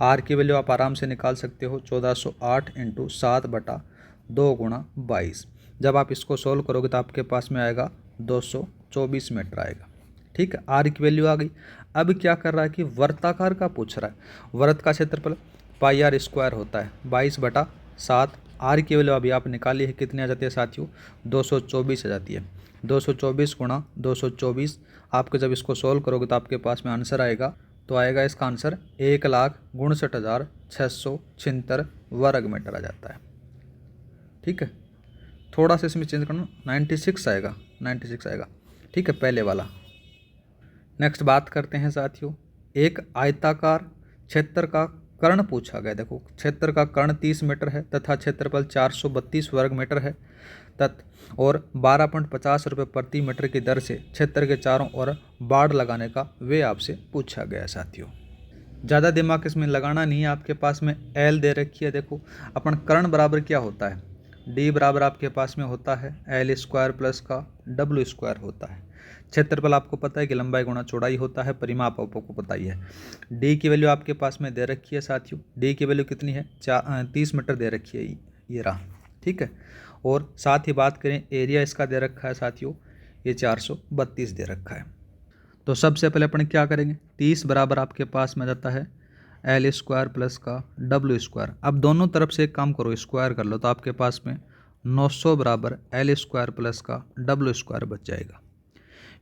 A: r की वैल्यू आप आराम से निकाल सकते हो, 1408 × 7/2 गुणा 22। जब आप इसको सोल्व करोगे तो आपके पास में आएगा 224 मीटर आएगा, ठीक है। r की वैल्यू आ गई। अब क्या कर रहा है कि वर्ताकार का पूछ रहा है। वर्त का क्षेत्रफल πr² होता है 22/7। r की वैल्यू अभी आप निकाली है, कितनी आ जाती है साथियों, 224 आ जाती है। 224 गुणा 224, आपके जब इसको सोल्व करोगे तो आपके पास में आंसर आएगा, तो आएगा इसका आंसर 1,59,676 वर्ग मीटर आ जाता है, ठीक है। थोड़ा सा इसमें चेंज करना, 96 आएगा, 96 आएगा, ठीक है, पहले वाला। नेक्स्ट बात करते हैं साथियों, एक आयताकार क्षेत्र का कर्ण पूछा गया। देखो क्षेत्र का कर्ण 30 मीटर है तथा क्षेत्रफल 432 वर्ग मीटर है और 12.50 रुपये प्रति मीटर की दर से क्षेत्र के चारों ओर बाड़ लगाने का वे आपसे पूछा गया साथियों। ज़्यादा दिमाग इसमें लगाना नहीं है, आपके पास में एल दे रखी है। देखो अपन कर्ण बराबर क्या होता है, डी बराबर आपके पास में होता है L² प्लस का W² होता है। क्षेत्रफल आपको पता है कि लंबाई गुणा चौड़ाई होता है, परिमाप आपको पता ही है। डी की वैल्यू आपके पास में दे रखी है साथियों, डी की वैल्यू कितनी है, 30 मीटर दे रखी है, ये रहा, ठीक है। और साथ ही बात करें एरिया इसका दे रखा है साथियों, ये 432 दे रखा है। तो सबसे पहले अपन क्या करेंगे, 30 बराबर आपके पास में जाता है L² प्लस का W²। अब दोनों तरफ से एक काम करो, स्क्वायर कर लो, तो आपके पास में 900 बराबर L² प्लस का W² बच जाएगा।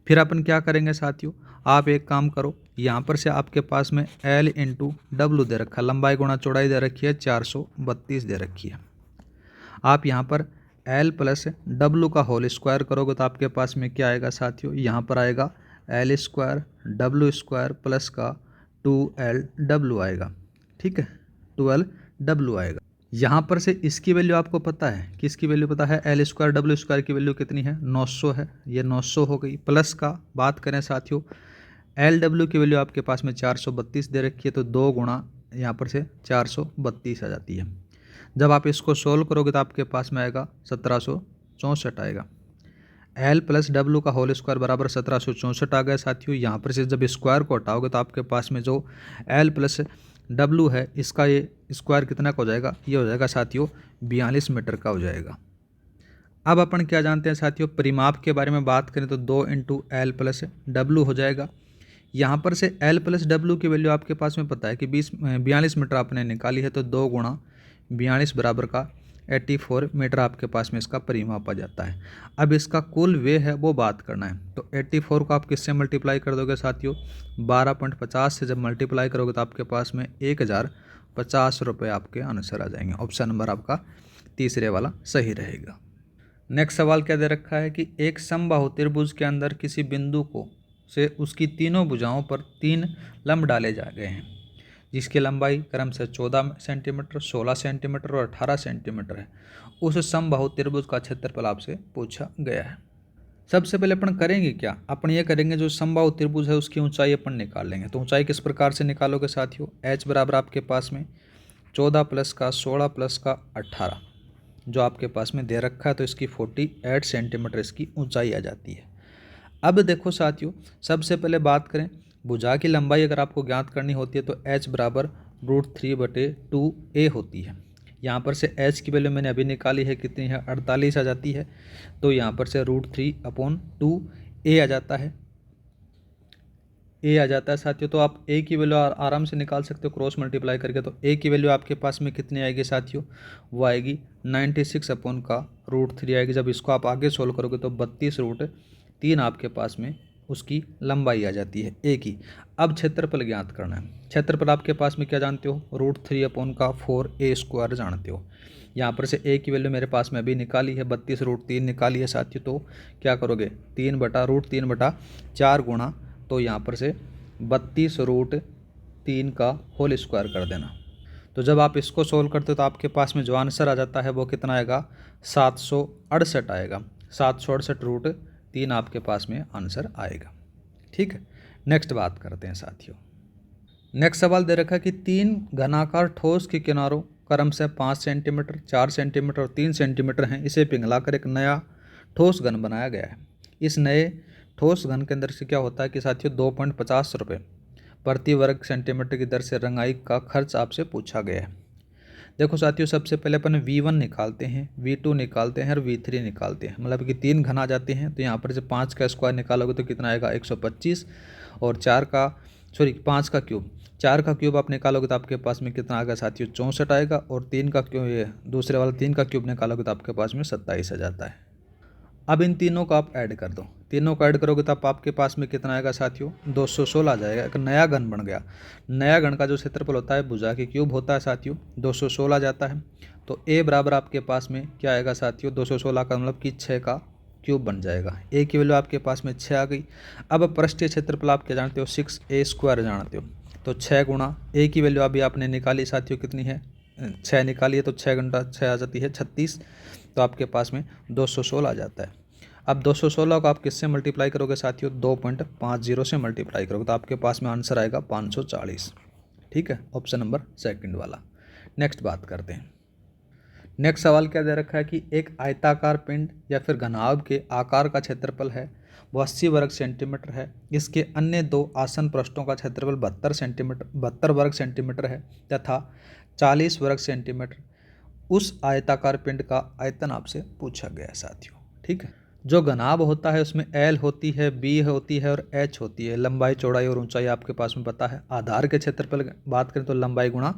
A: फिर अपन क्या करेंगे साथियों, आप एक काम करो, यहाँ पर से आपके पास में L × W दे रखा है, लंबाई गुणा चौड़ाई दे रखी है, 432 दे रखी है। आप यहाँ पर L प्लस W का होल स्क्वायर करोगे तो आपके पास में क्या आएगा साथियों, यहाँ पर आएगा L² W² प्लस का 2LW आएगा, ठीक है, 12W आएगा। यहाँ पर से इसकी वैल्यू आपको पता है, किसकी वैल्यू पता है, L² W² की वैल्यू कितनी है, 900 है, ये 900 हो गई। प्लस का बात करें साथियों, LW की वैल्यू आपके पास में 432 दे रखी है, तो 2 गुणा यहाँ पर से 432 आ जाती है। जब आप इसको सोल्व करोगे तो आपके पास में आएगा 1764 आएगा। L प्लस W का होल स्क्वायर बराबर 1764 आ गया साथियों। यहाँ पर से जब स्क्वायर को हटाओगे तो आपके पास में जो L प्लस W है, इसका ये स्क्वायर कितना का हो जाएगा, ये हो जाएगा साथियों 42 मीटर का हो जाएगा। अब अपन क्या जानते हैं साथियों, परिमाप के बारे में बात करें तो 2 × L प्लस W हो जाएगा। यहाँ पर से L प्लस W की वैल्यू आपके पास में पता है कि 42 मीटर आपने निकाली है, तो 2 गुणा 42 बराबर का 84 मीटर आपके पास में इसका परिमाप आ जाता है। अब इसका कुल वे है वो बात करना है, तो 84 को आप किससे मल्टीप्लाई कर दोगे साथियों, 12.50 से जब मल्टीप्लाई करोगे तो आपके पास में 1050 रुपये आपके आंसर आ जाएंगे। ऑप्शन नंबर आपका तीसरे वाला सही रहेगा। नेक्स्ट सवाल क्या दे रखा है कि एक समबाहु त्रिभुज के अंदर किसी बिंदु को से उसकी तीनों भुजाओं पर 3 लंब डाले जा गए हैं। जिसकी लंबाई क्रम से 14 सेंटीमीटर, 16 सेंटीमीटर और 18 सेंटीमीटर है, उस समबाहु त्रिभुज का क्षेत्रफल आपसे पूछा गया है। सबसे पहले अपन करेंगे क्या, अपन ये करेंगे जो समबाहु त्रिभुज है उसकी ऊंचाई अपन निकाल लेंगे। तो ऊंचाई किस प्रकार से निकालोगे साथियों, h बराबर आपके पास में 14 प्लस का 16 प्लस का 18 जो आपके पास में दे रखा है, तो इसकी 48 सेंटीमीटर इसकी ऊंचाई आ जाती है। अब देखो साथियों, सबसे पहले बात करें भुजा की लंबाई अगर आपको ज्ञात करनी होती है तो h बराबर √3/2a होती है। यहाँ पर से h की वैल्यू मैंने अभी निकाली है, कितनी है, 48 आ जाती है। तो यहाँ पर से √3/2a आ जाता है, साथियों। तो आप a की वैल्यू आराम से निकाल सकते हो क्रॉस मल्टीप्लाई करके। तो a की वैल्यू आपके पास में कितनी आएगी साथियों, वो आएगी 96/√3 आएगी। जब इसको आप आगे सोल्व करोगे तो 32√3 आपके पास में उसकी लंबाई आ जाती है a की। अब क्षेत्रफल ज्ञात करना है। क्षेत्रफल आपके पास में क्या जानते हो, √3/4a² जानते हो। यहाँ पर से a की वैल्यू मेरे पास में अभी निकाली है, 32√3 निकाली है साथियों। तो क्या करोगे, 3/√3/4 गुणा, तो यहाँ पर से 32√3 का होल स्क्वायर कर देना। तो जब आप इसको सोल्व करते हो तो आपके पास में जो आंसर आ जाता है वो कितना आएगा, 768 आएगा। 768√3 आपके पास में आंसर आएगा। ठीक है, नेक्स्ट बात करते हैं साथियों। नेक्स्ट सवाल दे रखा है कि 3 घनाकार ठोस के किनारों क्रम से 5 सेंटीमीटर, 4 सेंटीमीटर और 3 सेंटीमीटर हैं। इसे पिघलाकर एक नया ठोस घन बनाया गया है। इस नए ठोस घन के अंदर से क्या होता है कि साथियों 2.50 रुपये प्रति वर्ग सेंटीमीटर की दर से रंगाई का खर्च आपसे पूछा गया है। देखो साथियों, सबसे पहले अपन V1 निकालते हैं, V2 निकालते हैं और V3 निकालते हैं। मतलब कि 3 घन आ जाते हैं। तो यहाँ पर से 5 का स्क्वायर निकालोगे तो कितना आएगा, 125। और 5 का क्यूब, 4 का क्यूब आप निकालोगे तो आपके पास में कितना आएगा साथियों, 64 आएगा। और 3 का क्यूब, ये दूसरे वाला 3 का क्यूब निकालोगे तो आपके पास में 27 आ जाता है। अब इन तीनों को आप ऐड कर दो, तीनों को ऐड करोगे तो आपके पास में कितना आएगा साथियों, 216 आ जाएगा। एक नया घन बन गया। नया घन का जो क्षेत्रफल होता है भुजा के क्यूब होता है साथियों, 216 आ जाता है। तो a बराबर आपके पास में क्या आएगा साथियों, 216 का मतलब कि 6 का क्यूब बन जाएगा। a की वैल्यू आपके पास में 6 आ गई। अब पृष्ठीय क्षेत्रफल आप क्या जानते हो, 6a² जानते हो। तो 6 गुणा a की वैल्यू अभी आपने निकाली साथियों, कितनी है, 6 निकाली है। तो 6 घंटा 6 आ जाती है 36। तो आपके पास में 216 आ जाता है। अब 216 को आप किससे मल्टीप्लाई करोगे साथियों, 2.50 से मल्टीप्लाई करोगे तो आपके पास में आंसर आएगा 540। ठीक है, ऑप्शन नंबर सेकंड वाला। नेक्स्ट बात करते हैं। नेक्स्ट सवाल क्या दे रखा है कि एक आयताकार पिंड या फिर घनाभ के आकार का क्षेत्रफल है वो 80 वर्ग सेंटीमीटर है। इसके अन्य 2 आसन पृष्ठों का क्षेत्रफल 72 वर्ग सेंटीमीटर है तथा 40 वर्ग सेंटीमीटर। उस आयताकार पिंड का आयतन आपसे पूछा गया है साथियों। ठीक है, जो घनाभ होता है उसमें L होती है, B होती है और H होती है। लंबाई, चौड़ाई और ऊंचाई आपके पास में पता है। आधार के क्षेत्रफल बात करें तो लंबाई गुणा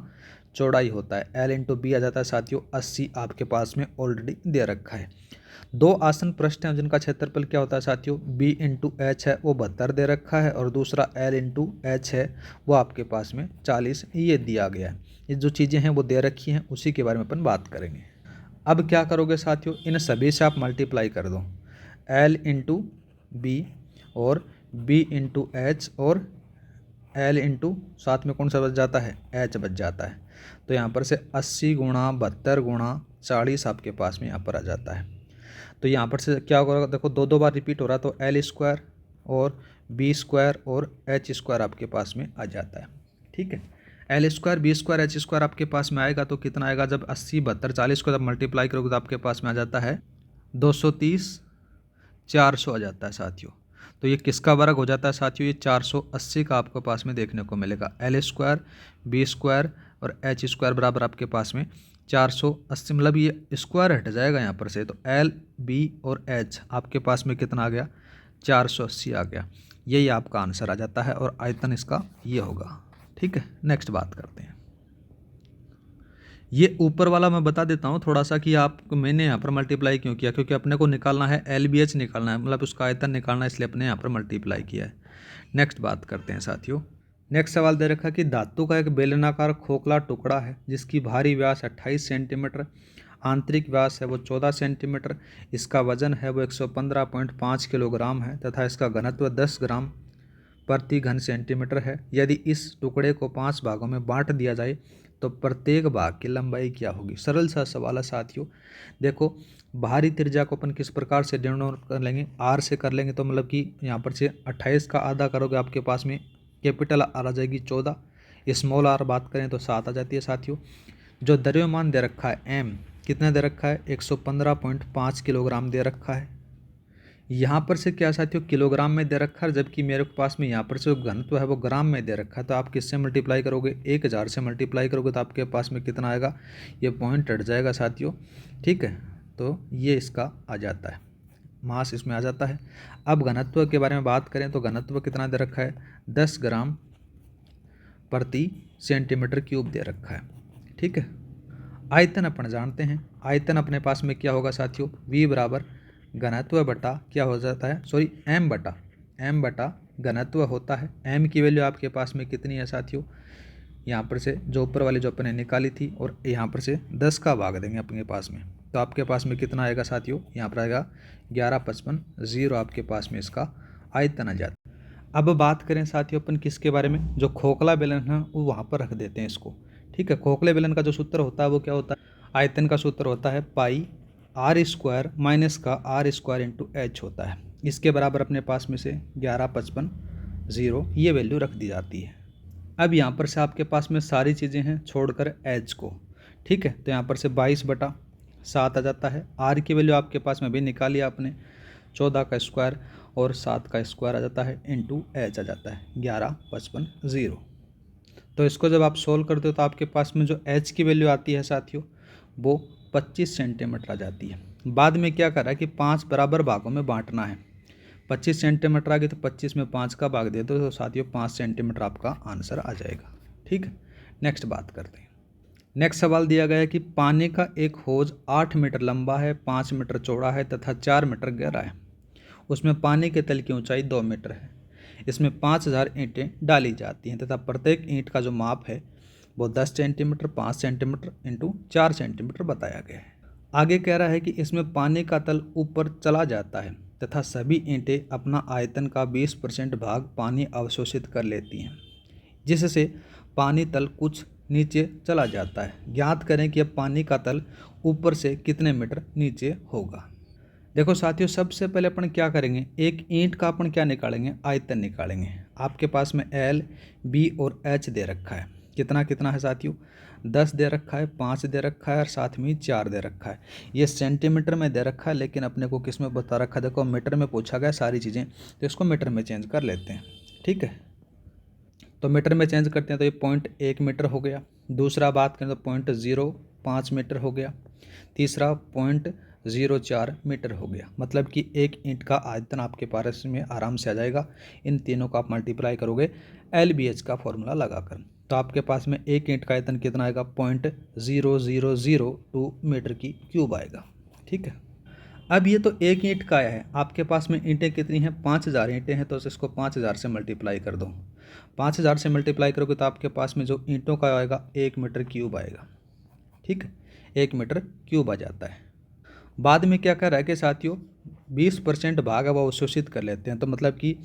A: चौड़ाई होता है, L इंटू B आ जाता है साथियों। 80 आपके पास में ऑलरेडी दे रखा है। 2 आसन पृष्ठ हैं जिनका क्षेत्रफल क्या होता है साथियों, B इंटू H है, वो 72 दे रखा है। और दूसरा L इंटू H है, वो आपके पास में 40 ये दिया गया है। ये जो चीज़ें हैं वो दे रखी हैं, उसी के बारे में अपन बात करेंगे। अब क्या करोगे साथियों, इन सभी से आप मल्टीप्लाई कर दो, L इंटू बी और B इंटू एच और L इंटू साथ में कौन सा बच जाता है, H बच जाता है। तो यहाँ पर से 80 गुणा 72 गुणा 40 आपके पास में यहाँ पर आ जाता है। तो यहाँ पर से क्या होगा, देखो 2 बार रिपीट हो रहा है। तो L² और B² और H² आपके पास में आ जाता है। ठीक है, L² B² H² आपके पास में आएगा तो कितना आएगा, जब 80 72 40 को जब मल्टीप्लाई करोगे तो आपके पास में आ जाता है 230 400 आ जाता है साथियों। तो ये किसका वर्ग हो जाता है साथियों, ये 480 का आपके पास में देखने को मिलेगा। L² B² और H² बराबर आपके पास में 480, मतलब ये स्क्वायर हट जाएगा यहाँ पर से। तो L B और H आपके पास में कितना आ गया, 480 आ गया। यही आपका आंसर आ जाता है और आयतन इसका ये होगा। ठीक है, नेक्स्ट बात करते हैं। ये ऊपर वाला मैं बता देता हूँ थोड़ा सा कि आपको मैंने यहाँ पर मल्टीप्लाई क्यों किया, क्योंकि अपने को निकालना है LBH निकालना है, मतलब उसका आयतन निकालना है, इसलिए अपने यहाँ पर मल्टीप्लाई किया है। नेक्स्ट बात करते हैं साथियों। नेक्स्ट सवाल दे रखा कि धातु का एक बेलनाकार खोखला टुकड़ा है जिसकी बाहरी व्यास 28 सेंटीमीटर, आंतरिक व्यास है वो 14 सेंटीमीटर, इसका वजन है वो 115.5 किलोग्राम है तथा इसका घनत्व 10 ग्राम प्रति घन सेंटीमीटर है। यदि इस टुकड़े को 5 भागों में बांट दिया जाए तो प्रत्येक भाग की लंबाई क्या होगी। सरल सा सवाल है साथियों। देखो बाहरी त्रिज्या को अपन किस प्रकार से डिनोट कर लेंगे, आर से कर लेंगे। तो मतलब कि यहाँ पर से 28 का आधा करोगे आपके पास में कैपिटल आर आ जाएगी 14, स्मॉल आर बात करें तो 7 आ जाती है साथियों। जो द्रव्यमान दे रखा है एम कितना दे रखा है 115.5 किलोग्राम दे रखा है। यहाँ पर से क्या साथियों किलोग्राम में दे रखा है, जबकि मेरे पास में यहाँ पर से जो घनत्व है वो ग्राम में दे रखा है। तो आप किससे मल्टीप्लाई करोगे 1000 से मल्टीप्लाई करोगे तो आपके पास में कितना आएगा, ये पॉइंट हट जाएगा साथियों। ठीक है, तो ये इसका आ जाता है, मास इसमें आ जाता है। अब घनत्व के बारे में बात करें तो घनत्व कितना दे रखा है 10 ग्राम प्रति सेंटीमीटर क्यूब दे रखा है। ठीक है, आयतन अपन जानते हैं, आयतन अपने पास में क्या होगा साथियों, v बराबर घनत्व बटा क्या हो जाता है, सॉरी m बटा घनत्व होता है। m की वैल्यू आपके पास में कितनी है साथियों, यहाँ पर से जो ऊपर वाली जो अपने निकाली थी और यहाँ पर से 10 का भाग देंगे अपने पास में, तो आपके पास में कितना आएगा साथियों, यहाँ पर आएगा 11.55 आपके पास में इसका आयतन आ जाता है। अब बात करें साथियों अपन किसके बारे में, जो खोखला बेलन है वो वहाँ पर रख देते हैं इसको। ठीक है, खोखले बेलन का जो सूत्र होता है वो क्या होता है, आयतन का सूत्र होता है पाई आर स्क्वायर माइनस का आर स्क्वायर इंटू एच होता है। इसके बराबर अपने पास में से 11.55 ये वैल्यू रख दी जाती है। अब यहाँ पर से आपके पास में सारी चीज़ें हैं छोड़कर एच को। ठीक है, तो यहाँ पर से 22/7 आ जाता है। आर की वैल्यू आपके पास में भी निकाली आपने, 14 का स्क्वायर और 7 का स्क्वायर आ जाता है इंटू एच आ जाता है 11.55। तो इसको जब आप सोल्व करते हो तो आपके पास में जो एच की वैल्यू आती है साथियों वो 25 सेंटीमीटर आ जाती है। बाद में क्या करा कि 5 बराबर भागों में बांटना है, 25 सेंटीमीटर आ गई तो 25 में 5 का भाग दे दो तो साथियों 5 सेंटीमीटर आपका आंसर आ जाएगा। ठीक है, नेक्स्ट बात करते हैं। नेक्स्ट सवाल दिया गया है कि पानी का एक हौज 8 मीटर लंबा है, 5 मीटर चौड़ा है तथा 4 मीटर गहरा है। उसमें पानी के तल की ऊंचाई 2 मीटर है। इसमें 5000 ईंटें डाली जाती हैं तथा प्रत्येक ईंट का जो माप है वो 10 सेंटीमीटर 5 सेंटीमीटर इंटू 4 सेंटीमीटर बताया गया है। आगे कह रहा है कि इसमें पानी का तल ऊपर चला जाता है तथा सभी ईंटें अपना आयतन का 20% भाग पानी अवशोषित कर लेती हैं, जिससे पानी तल कुछ नीचे चला जाता है। ज्ञात करें कि अब पानी का तल ऊपर से कितने मीटर नीचे होगा। देखो साथियों सबसे पहले अपन क्या करेंगे, एक ईंट का अपन क्या निकालेंगे, आयतन निकालेंगे। आपके पास में एल बी और एच दे रखा है, कितना कितना है साथियों 10 दे रखा है, 5 दे रखा है और साथ में 4 दे रखा है। ये सेंटीमीटर में दे रखा है लेकिन अपने को किस में बता रखा है, देखो मीटर में पूछा गया सारी चीज़ें, तो इसको मीटर में चेंज कर लेते हैं। ठीक है, तो मीटर में चेंज करते हैं तो ये 0.1 मीटर हो गया। दूसरा बात करें तो 0.05 मीटर हो गया। तीसरा 0.04 मीटर हो गया। मतलब कि एक ईंट का आयतन आपके पास में आराम से आ जाएगा। इन तीनों का आप मल्टीप्लाई करोगे LBH का फॉर्मूला लगाकर, तो आपके पास में एक ईंट का आयतन कितना आएगा 0.0002 मीटर की क्यूब आएगा। ठीक है, अब ये तो एक ईंट का है, आपके पास में ईंटें कितनी हैं 5000 ईंटें हैं, तो इसको 5000 से मल्टीप्लाई कर दो। 5000 से मल्टीप्लाई करोगे तो आपके पास में जो ईंटों का आएगा 1 मीटर क्यूब आएगा। ठीक है, 1 मीटर क्यूब आ जाता है। बाद में क्या कर रहा है कि साथियों 20% भाग अब अवशोषित कर लेते हैं, तो मतलब कि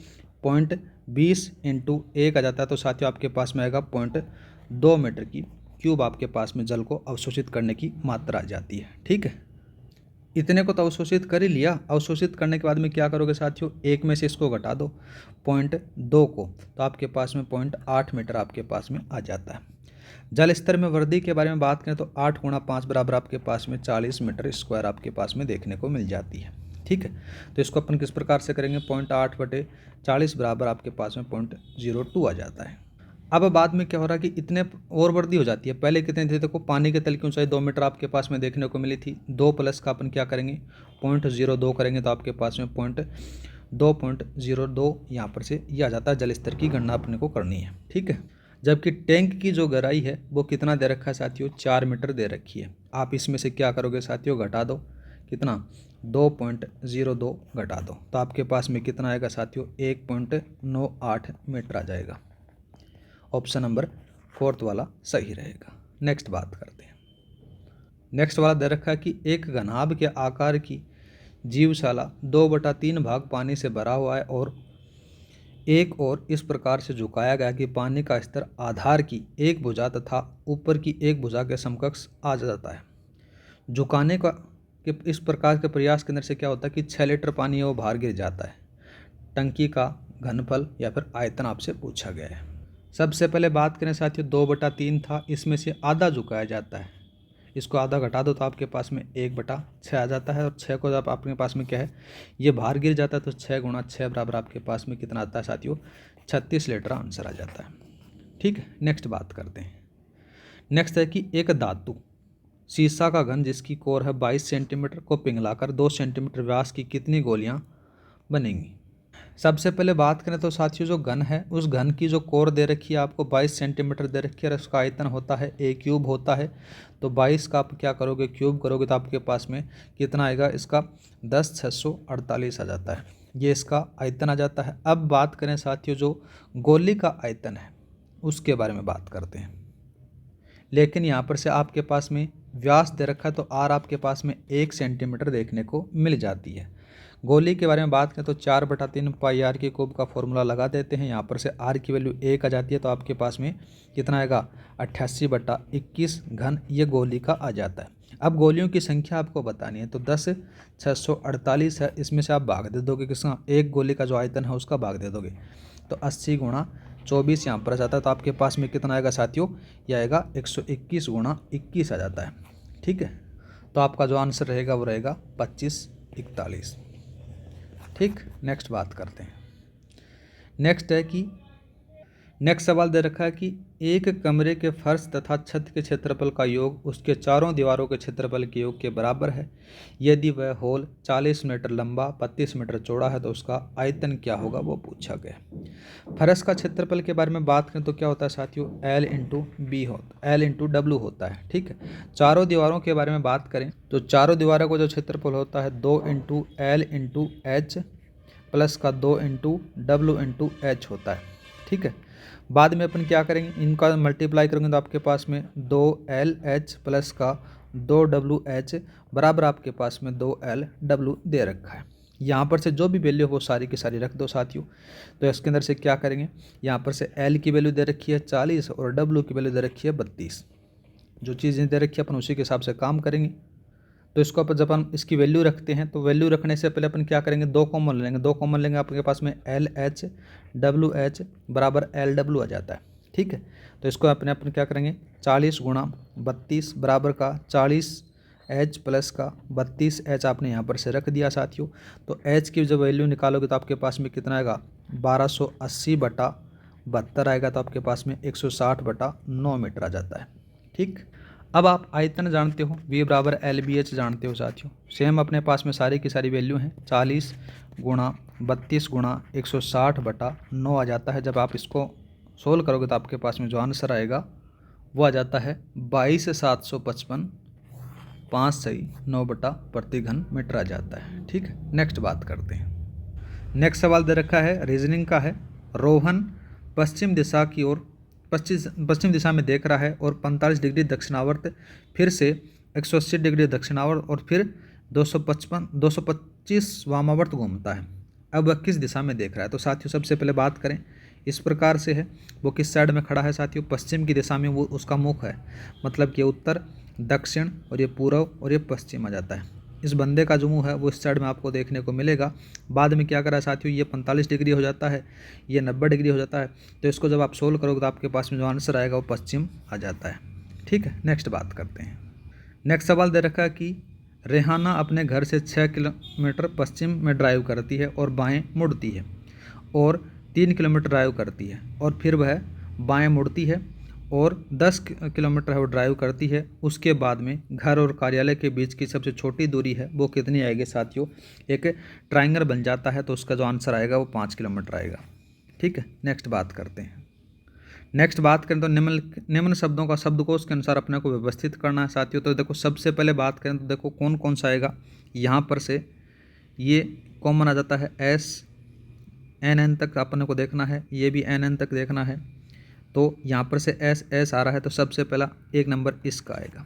A: 0.20 इंटू 1 आ जाता है, तो साथियों आपके पास में आएगा 0.2 मीटर की क्यूब आपके पास में जल को अवशोषित करने की मात्रा आ जाती है। ठीक है, इतने को तो अवशोषित कर ही लिया। अवशोषित करने के बाद में क्या करोगे साथियों, एक में से इसको घटा दो 0.2 को, तो आपके पास में 0.8 मीटर आपके पास में आ जाता है। जल स्तर में वृद्धि के बारे में बात करें तो 8 गुणा 5 बराबर आपके पास में 40 मीटर स्क्वायर आपके पास में देखने को मिल जाती है। ठीक है, तो इसको अपन किस प्रकार से करेंगे, 0.8/40 बराबर आपके पास में 0.02 आ जाता है। अब बाद में क्या हो रहा है कि इतने और वृद्धि हो जाती है। पहले कितने थे, देखो पानी के तल की ऊंचाई 2 मीटर आपके पास में देखने को मिली थी, 2 प्लस का अपन क्या करेंगे 0.02 करेंगे, तो आपके पास में 2.02 यहाँ पर से ये आ जाता है। जल स्तर की गणना अपने को करनी है। ठीक है, जबकि टैंक की जो गहराई है वो कितना दे रखा है साथियों 4 मीटर दे रखी है। आप इसमें से क्या करोगे साथियों, घटा दो, कितना 2.02 घटा दो, तो आपके पास में कितना आएगा साथियों 1.98 मीटर आ जाएगा। ऑप्शन नंबर 4 वाला सही रहेगा। नेक्स्ट बात करते हैं। नेक्स्ट वाला दे रखा है कि एक घनाभ के आकार की जीवशाला 2/3 भाग पानी से भरा हुआ है और एक और इस प्रकार से झुकाया गया कि पानी का स्तर आधार की एक भुजा तथा ऊपर की एक भुजा के समकक्ष आ जाता है। झुकाने का कि इस प्रकार के प्रयास के अंदर से क्या होता है कि 6 लीटर पानी है वो बाहर गिर जाता है। टंकी का घनफल या फिर आयतन आपसे पूछा गया है। सबसे पहले बात करें साथियों, 2/3 था, इसमें से आधा झुकाया जाता है। इसको आधा घटा दो तो आपके पास में 1/6 आ जाता है। और 6 को जब आपके पास में क्या है ये बाहर गिर जाता है तो 6 × 6 बराबर आपके पास में कितना आता है साथियों, 36 लीटर आंसर आ जाता है। ठीक है, नेक्स्ट बात करते हैं। नेक्स्ट है कि एक धातु शीशा का घन जिसकी कोर है 22 सेंटीमीटर को पिघलाकर 2 सेंटीमीटर व्यास की कितनी गोलियां बनेंगी। सबसे पहले बात करें तो साथियों जो घन है उस घन की जो कोर दे रखी है आपको 22 सेंटीमीटर दे रखी है और उसका आयतन होता है a क्यूब होता है। तो 22 का आप क्या करोगे क्यूब करोगे तो आपके पास में कितना आएगा, इसका 10,648 आ जाता है। ये इसका आयतन आ जाता है। अब बात करें साथियों जो गोली का आयतन है उसके बारे में बात करते हैं। लेकिन यहाँ पर से आपके पास में व्यास दे रखा है तो आर आपके पास में 1 सेंटीमीटर देखने को मिल जाती है। गोली के बारे में बात करें तो 4/3 पाई आर की क्यूब का फॉर्मूला लगा देते हैं। यहाँ पर से आर की वैल्यू 1 आ जाती है तो आपके पास में कितना आएगा, 88/21 घन ये गोली का आ जाता है। अब गोलियों की संख्या आपको बतानी है तो 10,648 है, इसमें से आप भाग दे दोगे किसका, एक गोली का जो आयतन है उसका भाग दे दोगे तो 80 × 24 यहाँ पर आ जाता है। तो आपके पास में कितना आएगा साथियों, यह आएगा 121 × 21 आ जाता है। ठीक है, तो आपका जो आंसर रहेगा वो रहेगा 2541। ठीक, नेक्स्ट बात करते हैं। नेक्स्ट है कि नेक्स्ट सवाल दे रखा है कि एक कमरे के फर्श तथा छत के क्षेत्रफल का योग उसके चारों दीवारों के क्षेत्रफल के योग के बराबर है। यदि वह होल 40 मीटर लंबा 32 मीटर चौड़ा है तो उसका आयतन क्या होगा वो पूछा गया। फर्श का क्षेत्रफल के बारे में बात करें तो क्या होता है साथियों, L × W होता है। ठीक है, चारों दीवारों के बारे में बात करें तो चारों दीवारों का जो क्षेत्रफल होता है 2 × L × H प्लस का 2 × W × H होता है। ठीक है, बाद में अपन क्या करेंगे, इनका मल्टीप्लाई करेंगे तो आपके पास में 2LH प्लस का 2WH बराबर आपके पास में 2LW दे रखा है। यहाँ पर से जो भी वैल्यू वो सारी की सारी रख दो साथियों। तो इसके अंदर से क्या करेंगे, यहाँ पर से L की वैल्यू दे रखी है 40 और W की वैल्यू दे रखी है 32। जो चीज़ें दे रखी है अपन उसी के हिसाब से काम करेंगे। तो इसको अपन जब हम इसकी वैल्यू रखते हैं तो वैल्यू रखने से पहले अपन क्या करेंगे, 2 कॉमन लेंगे। 2 कॉमन लेंगे आपके पास में LH WH बराबर LW आ जाता है। ठीक है, तो इसको अपन क्या करेंगे, 40 × 32 बराबर का 40H प्लस का 32H आपने यहाँ पर से रख दिया साथियों। तो H की जब वैल्यू निकालोगे तो आपके पास में कितना आएगा, 1280/72 आएगा। तो आपके पास में 160/9 मीटर आ जाता है। ठीक, अब आप आयतन जानते हो, V बराबर LBH जानते हो साथियों। सेम अपने पास में सारी की सारी वैल्यू हैं, 40 × 32 × 160/9 आ जाता है। जब आप इसको सोल्व करोगे तो आपके पास में जो आंसर आएगा वो आ जाता है 22,755 5 सही 9/प्रति घन मीटर आ जाता है। ठीक है, नेक्स्ट बात करते हैं। नेक्स्ट सवाल दे रखा है, रीजनिंग का है। रोहन पश्चिम दिशा की ओर पश्चिम दिशा में देख रहा है और 45 डिग्री दक्षिणावर्त, फिर से 180 डिग्री दक्षिणावर्त और फिर 225 वामावर्त घूमता है। अब वह किस दिशा में देख रहा है। तो साथियों सबसे पहले बात करें, इस प्रकार से है, वो किस साइड में खड़ा है साथियों, पश्चिम की दिशा में वो उसका मुख है, मतलब कि उत्तर, दक्षिण और ये पूर्व और ये पश्चिम आ जाता है। इस बंदे का जो मुँह है वो इस साइड में आपको देखने को मिलेगा। बाद में क्या करा साथियों, ये 45 डिग्री हो जाता है, ये 90 डिग्री हो जाता है। तो इसको जब आप सोल्व करोगे तो आपके पास में जो आंसर आएगा वो पश्चिम आ जाता है। ठीक है, नेक्स्ट बात करते हैं। नेक्स्ट सवाल दे रखा है कि रेहाना अपने घर से 6 किलोमीटर पश्चिम में ड्राइव करती है और बाएँ मुड़ती है और 3 किलोमीटर ड्राइव करती है और फिर वह बाएँ मुड़ती है और 10 किलोमीटर है वो ड्राइव करती है। उसके बाद में घर और कार्यालय के बीच की सबसे छोटी दूरी है वो कितनी आएगी साथियों, एक ट्रायंगल बन जाता है। तो उसका जो आंसर आएगा वो 5 किलोमीटर आएगा। ठीक है, नेक्स्ट बात करते हैं। नेक्स्ट बात करें तो निम्न शब्दों का शब्दकोश के अनुसार अपने को व्यवस्थित करना है साथियों। तो देखो सबसे पहले बात करें तो देखो कौन कौन सा आएगा, यहाँ पर से ये कॉमन आ जाता है, SNN तक अपने को देखना है, ये भी NN तक देखना है। तो यहाँ पर से SS आ रहा है तो सबसे पहला 1 नंबर इसका आएगा,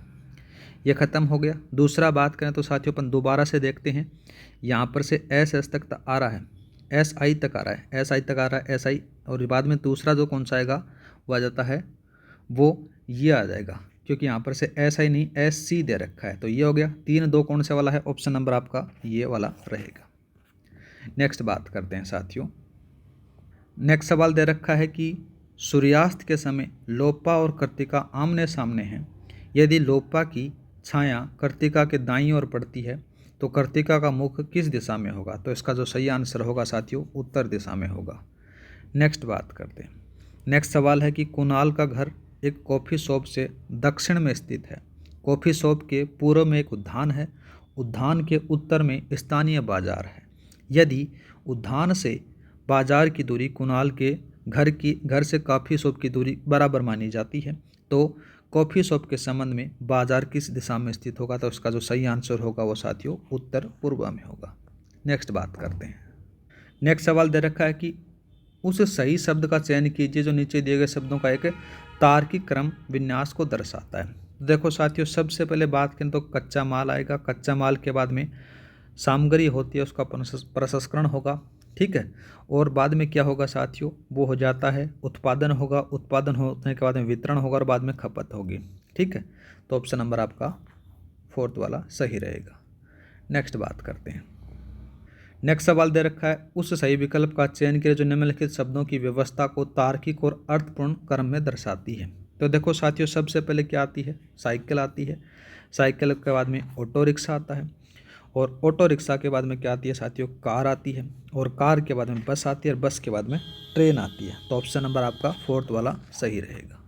A: ये ख़त्म हो गया। दूसरा बात करें तो साथियों अपन दोबारा से देखते हैं, यहाँ पर से SS तक आ रहा है, एस आई तक आ रहा है, एस आई तक आ रहा है, एस आई, और बाद में दूसरा जो कौन सा आएगा वो आ जाता है, वो ये आ जाएगा, क्योंकि यहाँ पर से एस आई नहीं एस सी दे रखा है। तो ये हो गया 3, 2 कौन सा वाला है, ऑप्शन नंबर आपका ये वाला रहेगा। नेक्स्ट बात करते हैं साथियों। नेक्स्ट सवाल दे रखा है कि सूर्यास्त के समय लोपा और कृत्तिका आमने सामने हैं। यदि लोपा की छाया कृत्तिका के दाईं ओर पड़ती है तो कृत्तिका का मुख किस दिशा में होगा? तो इसका जो सही आंसर होगा साथियों उत्तर दिशा में होगा। नेक्स्ट बात करते हैं। नेक्स्ट सवाल है कि कुणाल का घर एक कॉफ़ी शॉप से दक्षिण में स्थित है। कॉफ़ी शॉप के पूर्व में एक उद्यान है, उद्यान के उत्तर में स्थानीय बाजार है। यदि उद्यान से बाजार की दूरी कुणाल के घर से कॉफ़ी शॉप की दूरी बराबर मानी जाती है तो कॉफ़ी शॉप के संबंध में बाजार किस दिशा में स्थित होगा? तो इसका जो सही आंसर होगा वो साथियों उत्तर पूर्व में होगा। नेक्स्ट बात करते हैं। नेक्स्ट सवाल दे रखा है कि उस सही शब्द का चयन कीजिए जो नीचे दिए गए शब्दों का एक तार्किक क्रम विन्यास को दर्शाता है। देखो साथियों, सबसे पहले बात करें तो कच्चा माल आएगा, कच्चा माल के बाद में सामग्री होती है उसका प्रसंस्करण होगा, ठीक है, और बाद में क्या होगा साथियों, वो हो जाता है उत्पादन होगा, उत्पादन होने के बाद में वितरण होगा और बाद में खपत होगी, ठीक है। तो ऑप्शन नंबर आपका 4th वाला सही रहेगा। नेक्स्ट बात करते हैं। नेक्स्ट सवाल दे रखा है उस सही विकल्प का चयन करें जो निम्नलिखित शब्दों की व्यवस्था को तार्किक और अर्थपूर्ण क्रम में दर्शाती है। तो देखो साथियों, सबसे पहले क्या आती है, साइकिल आती है, साइकिल के बाद में ऑटो रिक्शा आता है, और ऑटो रिक्शा के बाद में क्या आती है साथियों, कार आती है, और कार के बाद में बस आती है, और बस के बाद में ट्रेन आती है। तो ऑप्शन नंबर आपका 4th वाला सही रहेगा।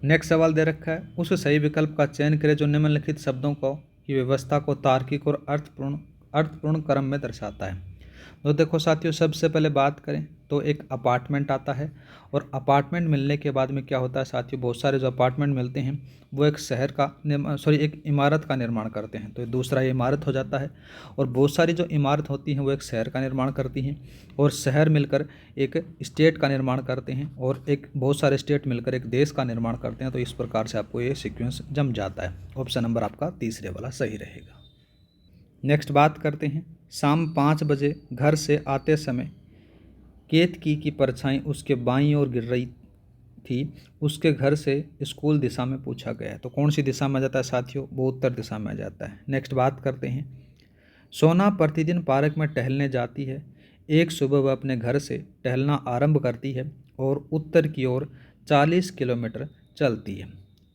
A: नेक्स्ट सवाल दे रखा है उस सही विकल्प का चयन करें जो निम्नलिखित शब्दों को की व्यवस्था को तार्किक और अर्थपूर्ण क्रम में दर्शाता है। तो देखो साथियों, सबसे पहले बात करें तो एक अपार्टमेंट आता है, और अपार्टमेंट मिलने के बाद में क्या होता है साथियों, बहुत सारे जो अपार्टमेंट मिलते हैं वो एक शहर का एक इमारत का निर्माण करते हैं, तो दूसरा ये इमारत हो जाता है, और बहुत सारी जो इमारत होती हैं वो एक शहर का निर्माण करती हैं, और शहर मिलकर एक स्टेट का निर्माण करते हैं, और एक बहुत सारे स्टेट मिलकर एक देश का निर्माण करते हैं। तो इस प्रकार से आपको ये सीक्वेंस जम जाता है। ऑप्शन नंबर आपका तीसरे वाला सही रहेगा। नेक्स्ट बात करते हैं। शाम 5 बजे घर से आते समय केतकी की परछाई उसके बाईं ओर गिर रही थी। उसके घर से स्कूल दिशा में पूछा गया है, तो कौन सी दिशा में आ जाता है साथियों, वो उत्तर दिशा में आ जाता है। नेक्स्ट बात करते हैं। सोना प्रतिदिन पार्क में टहलने जाती है। एक सुबह वह अपने घर से टहलना आरंभ करती है और उत्तर की ओर 40 किलोमीटर चलती है।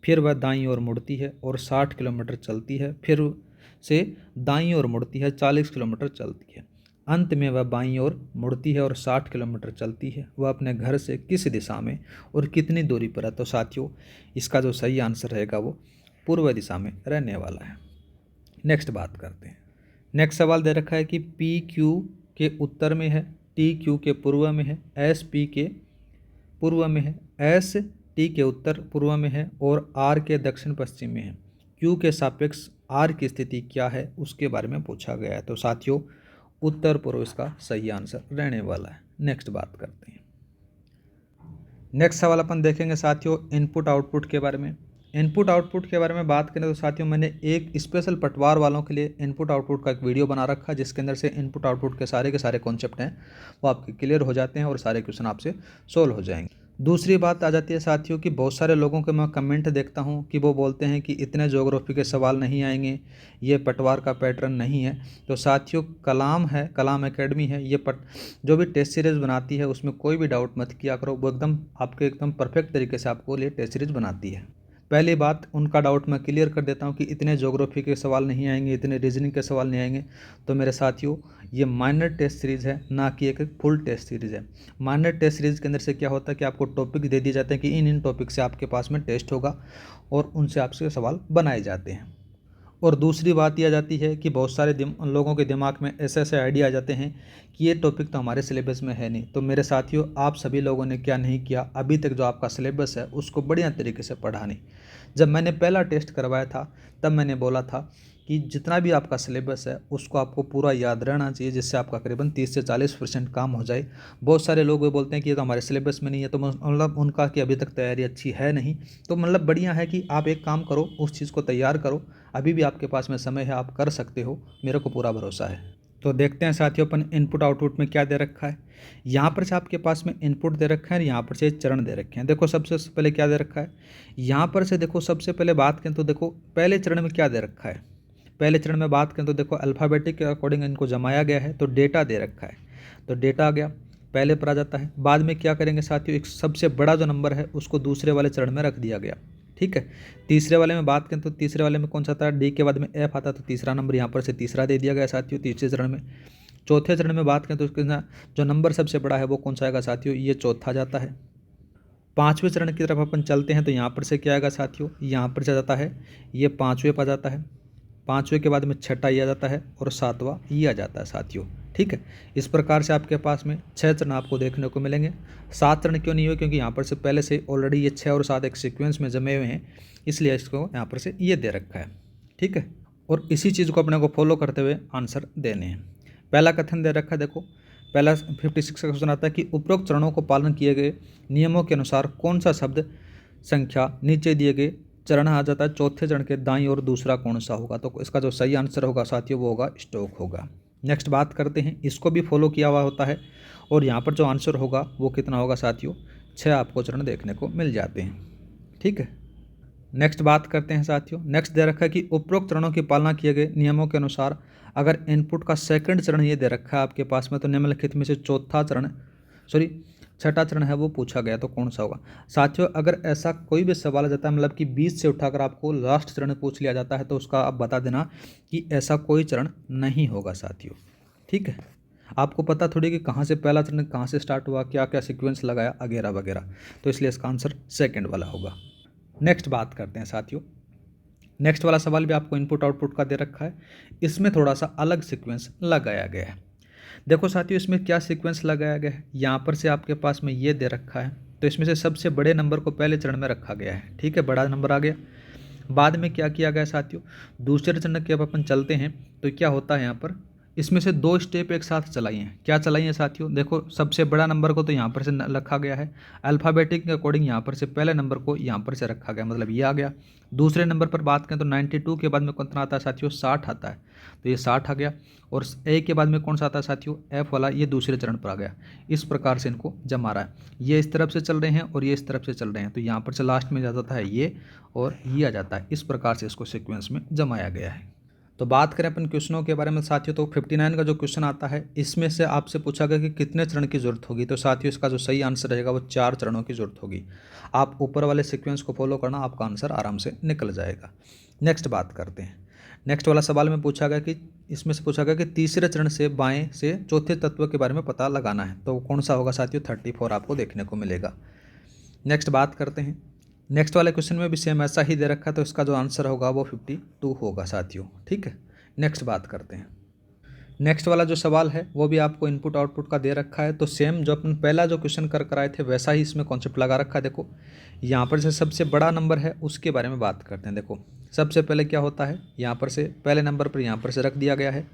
A: फिर वह दाईं ओर मुड़ती है और 60 किलोमीटर चलती है, फिर से दाईं ओर मुड़ती है, 40 किलोमीटर चलती है। अंत में वह बाईं ओर मुड़ती है और 60 किलोमीटर चलती है। वह अपने घर से किस दिशा में और कितनी दूरी पर है? तो साथियों इसका जो सही आंसर रहेगा वो पूर्व दिशा में रहने वाला है। नेक्स्ट बात करते हैं। नेक्स्ट सवाल दे रखा है कि पी क्यू के उत्तर में है, टी क्यू के पूर्व में है, एस पी के पूर्व में है, एस टी के उत्तर पूर्व में है, और आर के दक्षिण पश्चिम में है। क्यू के सापेक्ष आर की स्थिति क्या है उसके बारे में पूछा गया है। तो साथियों उत्तर पूर्व इसका सही आंसर रहने वाला है। नेक्स्ट बात करते हैं। नेक्स्ट सवाल अपन देखेंगे साथियों इनपुट आउटपुट के बारे में। इनपुट आउटपुट के बारे में बात करें तो साथियों मैंने एक स्पेशल पटवार वालों के लिए इनपुट आउटपुट का एक वीडियो बना रखा है, जिसके अंदर से इनपुट आउटपुट के सारे कॉन्सेप्ट हैं वो आपके क्लियर हो जाते हैं और सारे क्वेश्चन आपसे सोल्व हो जाएंगे। दूसरी बात आ जाती है साथियों कि बहुत सारे लोगों के मैं कमेंट देखता हूं कि वो बोलते हैं कि इतने ज्योग्राफी के सवाल नहीं आएंगे, ये पटवार का पैटर्न नहीं है। तो साथियों कलाम है, कलाम एकेडमी है, ये जो भी टेस्ट सीरीज़ बनाती है उसमें कोई भी डाउट मत किया करो, वो एकदम आपके एकदम परफेक्ट तरीके से आपको लिए टेस्ट सीरीज़ बनाती है। पहली बात उनका डाउट मैं क्लियर कर देता हूं कि इतने ज्योग्राफी के सवाल नहीं आएंगे, इतने रीजनिंग के सवाल नहीं आएंगे। तो मेरे साथियों ये माइनर टेस्ट सीरीज़ है, ना कि एक फुल टेस्ट सीरीज़ है। माइनर टेस्ट सीरीज़ के अंदर से क्या होता है कि आपको टॉपिक दे दिए जाते हैं कि इन टॉपिक से आपके पास में टेस्ट होगा और उनसे आपसे सवाल बनाए जाते हैं। और दूसरी बात यह आ जाती है कि बहुत सारे लोगों के दिमाग में ऐसे ऐसे आइडिया आ जाते हैं कि ये टॉपिक तो हमारे सिलेबस में है नहीं। तो मेरे साथियों आप सभी लोगों ने क्या नहीं किया, अभी तक जो आपका सिलेबस है उसको बढ़िया तरीके से पढ़ा नहीं। जब मैंने पहला टेस्ट करवाया था तब मैंने बोला था कि जितना भी आपका सिलेबस है उसको आपको पूरा याद रहना चाहिए, जिससे आपका करीबन 30 से 40% काम हो जाए। बहुत सारे लोग वो बोलते हैं कि ये तो हमारे सिलेबस में नहीं है, तो मतलब उनका कि अभी तक तैयारी अच्छी है नहीं। तो मतलब बढ़िया है कि आप एक काम करो, उस चीज़ को तैयार करो, अभी भी आपके पास में समय है, आप कर सकते हो, मेरे को पूरा भरोसा है। तो देखते हैं साथियों अपन इनपुट आउटपुट में क्या दे रखा है। यहाँ पर से आपके पास में इनपुट दे रखा है और यहाँ पर से चरण दे रखे हैं। देखो सबसे पहले क्या दे रखा है, यहाँ पर से देखो सबसे पहले बात करें तो देखो पहले चरण में क्या दे रखा है। पहले चरण में बात करें तो देखो अल्फ़ाबेटिक के अकॉर्डिंग इनको जमाया गया है, तो डेटा दे रखा है, तो डेटा आ गया पहले पर आ जाता है। बाद में क्या करेंगे साथियों, एक सबसे बड़ा जो नंबर है उसको दूसरे वाले चरण में रख दिया गया, ठीक है। तीसरे वाले में बात करें तो तीसरे वाले में कौन सा आता है, डी के बाद में एफ आता है, तो तीसरा नंबर यहाँ पर से तीसरा दे दिया गया साथियों तीसरे चरण में। चौथे चरण में बात करें तो उसके जो नंबर सबसे बड़ा है वो कौन सा आएगा साथियों, ये चौथा जाता है। पाँचवें चरण की तरफ अपन चलते हैं तो यहाँ पर से क्या आएगा साथियों, यहाँ पर से जाता है ये पाँचवें पर जाता है, पाँचवें के बाद में छठा ये आ जाता है और सातवां ये आ जाता है साथियों, ठीक है। इस प्रकार से आपके पास में 6 चरण आपको देखने को मिलेंगे। 7 चरण क्यों नहीं हुए, क्योंकि यहाँ पर से पहले से ऑलरेडी ये 6 और 7 एक सीक्वेंस में जमे हुए हैं, इसलिए इसको यहाँ पर से ये दे रखा है, ठीक है। और इसी चीज़ को अपने को फॉलो करते हुए आंसर देने हैं। पहला कथन दे रखा है, देखो पहला 56 का क्वेश्चन आता है कि उपरोक्त चरणों को पालन किए गए नियमों के अनुसार कौन सा शब्द संख्या नीचे दिए गए चरण आ जाता है चौथे चरण के दाईं और दूसरा कौन सा होगा। तो इसका जो सही आंसर होगा साथियों वो होगा स्टॉक होगा। नेक्स्ट बात करते हैं, इसको भी फॉलो किया हुआ होता है और यहाँ पर जो आंसर होगा वो कितना होगा साथियों, 6 आपको चरण देखने को मिल जाते हैं, ठीक है। नेक्स्ट बात करते हैं साथियों, नेक्स्ट दे रखा है कि उपरोक्त चरणों की पालना किए गए नियमों के अनुसार अगर इनपुट का सेकंड चरण ये दे रखा है आपके पास में, तो निम्नलिखित में से छठा चरण है वो पूछा गया तो कौन सा होगा। साथियों अगर ऐसा कोई भी सवाल आ जाता है, मतलब कि 20 से उठाकर आपको लास्ट चरण पूछ लिया जाता है, तो उसका आप बता देना कि ऐसा कोई चरण नहीं होगा साथियों, ठीक है। आपको पता थोड़ी कि कहाँ से पहला चरण कहाँ से स्टार्ट हुआ, क्या क्या सीक्वेंस लगाया वगैरह वगैरह, तो इसलिए इसका आंसर सेकंड वाला होगा। नेक्स्ट बात करते हैं साथियों, नेक्स्ट वाला सवाल भी आपको इनपुट आउटपुट का दे रखा है, इसमें थोड़ा सा अलग सीक्वेंस लगाया गया है। देखो साथियों इसमें क्या सीक्वेंस लगाया गया है, यहाँ पर से आपके पास में ये दे रखा है, तो इसमें से सबसे बड़े नंबर को पहले चरण में रखा गया है, ठीक है, बड़ा नंबर आ गया। बाद में क्या किया गया साथियों, दूसरे चरण के अब अपन चलते हैं तो क्या होता है यहाँ पर, इसमें से 2 स्टेप एक साथ चलाई हैं। क्या चलाई हैं साथियों, देखो सबसे बड़ा नंबर को तो यहाँ पर से रखा गया है, अल्फ़ाबेटिक के अकॉर्डिंग यहाँ पर से पहले नंबर को यहाँ पर से रखा गया, मतलब ये आ गया। दूसरे नंबर पर बात करें तो 92 के बाद में कितना आता है साथियों, 60 आता है, तो ये 60 आ गया। और ए के बाद में कौन सा आता है साथियों, एफ वाला, ये दूसरे चरण पर आ गया। इस प्रकार से इनको जमा रहा है, ये इस तरफ से चल रहे हैं और ये इस तरफ से चल रहे हैं, तो यहाँ पर से लास्ट में जा जाता है ये और ये आ जाता है। इस प्रकार से इसको सीक्वेंस में जमाया गया है। तो बात करें अपन क्वेश्चनों के बारे में साथियों, तो 59 का जो क्वेश्चन आता है इसमें से आपसे पूछा गया कि कितने चरण की जरूरत होगी, तो साथियों इसका जो सही आंसर रहेगा वो 4 चरणों की जरूरत होगी। आप ऊपर वाले सीक्वेंस को फॉलो करना, आपका आंसर आराम से निकल जाएगा। नेक्स्ट बात करते हैं, नेक्स्ट वाला सवाल में पूछा गया कि इसमें से पूछा गया कि तीसरे चरण से बाएं से चौथे तत्व के बारे में पता लगाना है, तो कौन सा होगा साथियों, 34 आपको देखने को मिलेगा। नेक्स्ट बात करते हैं, नेक्स्ट वाले क्वेश्चन में भी सेम ऐसा ही दे रखा है, तो इसका जो आंसर होगा वो 52 होगा साथियों, ठीक है। नेक्स्ट बात करते हैं, नेक्स्ट वाला जो सवाल है वो भी आपको इनपुट आउटपुट का दे रखा है, तो सेम जो अपन पहला जो क्वेश्चन कर आए थे वैसा ही इसमें कॉन्सेप्ट लगा रखा है। देखो यहाँ पर से सबसे बड़ा नंबर है उसके बारे में बात करते हैं। देखो सबसे पहले क्या होता है, यहाँ पर से पहले नंबर पर यहाँ पर से रख दिया गया है।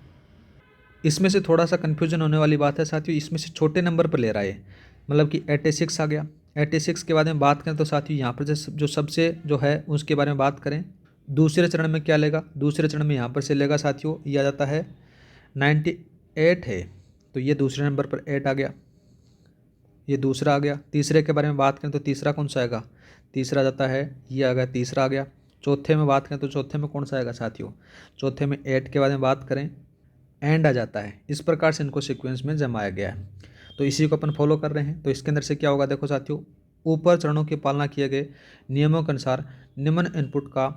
A: इसमें से थोड़ा सा कन्फ्यूजन होने वाली बात है साथियों, इसमें से छोटे नंबर पर ले रहा है, मतलब कि 86 आ गया। 86 के बारे में बात करें तो साथियों यहाँ पर जो सबसे जो है उसके बारे में बात करें, दूसरे चरण में क्या लेगा, दूसरे चरण में यहाँ पर से लेगा साथियों, ये आ जाता है 98 है, तो ये दूसरे नंबर पर 8 आ गया, ये दूसरा आ गया। तीसरे के बारे में बात करें तो तीसरा कौन सा आएगा, तीसरा जाता है, ये आ गया, तीसरा आ गया। चौथे में बात करें तो चौथे में कौन सा आएगा साथियों, चौथे में 8 के बारे में बात करें, एंड आ जाता है। इस प्रकार से इनको सीक्वेंस में जमाया गया है, तो इसी को अपन फॉलो कर रहे हैं। तो इसके अंदर से क्या होगा, देखो साथियों ऊपर चरणों की पालना किए गए नियमों के अनुसार निम्न इनपुट का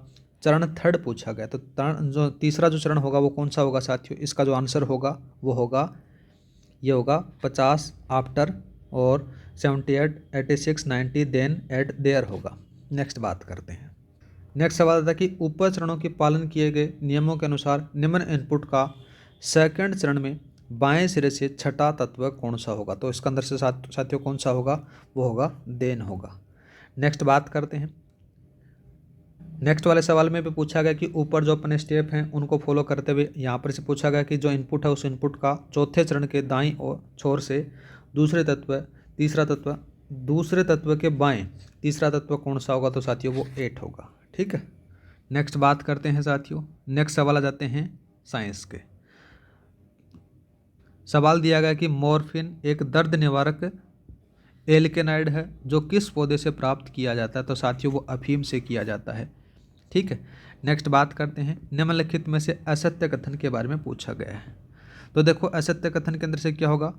A: चरण थर्ड पूछा गया, तो जो तीसरा जो चरण होगा वो कौन सा होगा साथियों, इसका जो आंसर होगा वो होगा, ये होगा 50 आफ्टर और 78 86 90 देन एट देयर होगा। नेक्स्ट बात करते हैं, नेक्स्ट सवाल था कि ऊपर चरणों के पालन किए गए नियमों के अनुसार निम्न इनपुट का सेकंड चरण में बाएं सिरे से छठा तत्व कौन सा होगा, तो इसके अंदर से साथियों कौन सा होगा, वो होगा देन होगा। नेक्स्ट बात करते हैं, नेक्स्ट वाले सवाल में भी पूछा गया कि ऊपर जो अपने स्टेप हैं उनको फॉलो करते हुए यहाँ पर से पूछा गया कि जो इनपुट है उस इनपुट का चौथे चरण के दाईं और छोर से दूसरे तत्व के बाएं तीसरा तत्व कौन सा होगा, तो साथियों वो 8 होगा, ठीक है। नेक्स्ट बात करते हैं साथियों, नेक्स्ट सवाल आ जाते हैं साइंस के। सवाल दिया गया कि मॉर्फिन एक दर्द निवारक एल्केनाइड है जो किस पौधे से प्राप्त किया जाता है, तो साथियों वो अफीम से किया जाता है। ठीक है। नेक्स्ट बात करते हैं, निम्नलिखित में से असत्य कथन के बारे में पूछा गया है। तो देखो असत्य कथन के अंदर से क्या होगा,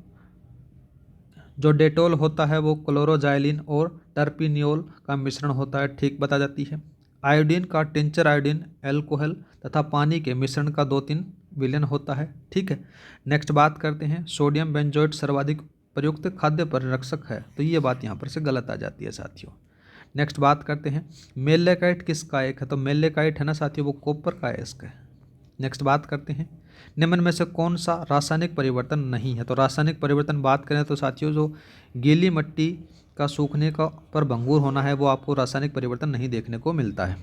A: जो डेटोल होता है वो क्लोरोजाइलिन और टर्पिनियोल का मिश्रण होता है, ठीक बता जाती है। आयोडीन का टिंचर आयोडीन एल्कोहल तथा पानी के मिश्रण का 2-3 विलयन होता है। ठीक है। नेक्स्ट बात करते हैं, सोडियम बेंजोएट सर्वाधिक प्रयुक्त खाद्य परिरक्षक है, तो ये बात यहाँ पर से गलत आ जाती है साथियों। नेक्स्ट बात करते हैं, मेलेकाइट किसका एक है, तो मेलेकाइट है ना साथियों वो कॉपर का इसका है। नेक्स्ट बात करते हैं, निम्न में से कौन सा रासायनिक परिवर्तन नहीं है, तो रासायनिक परिवर्तन बात करें तो साथियों जो गीली मिट्टी का सूखने का पर भंगूर होना है वो आपको रासायनिक परिवर्तन नहीं देखने को मिलता है।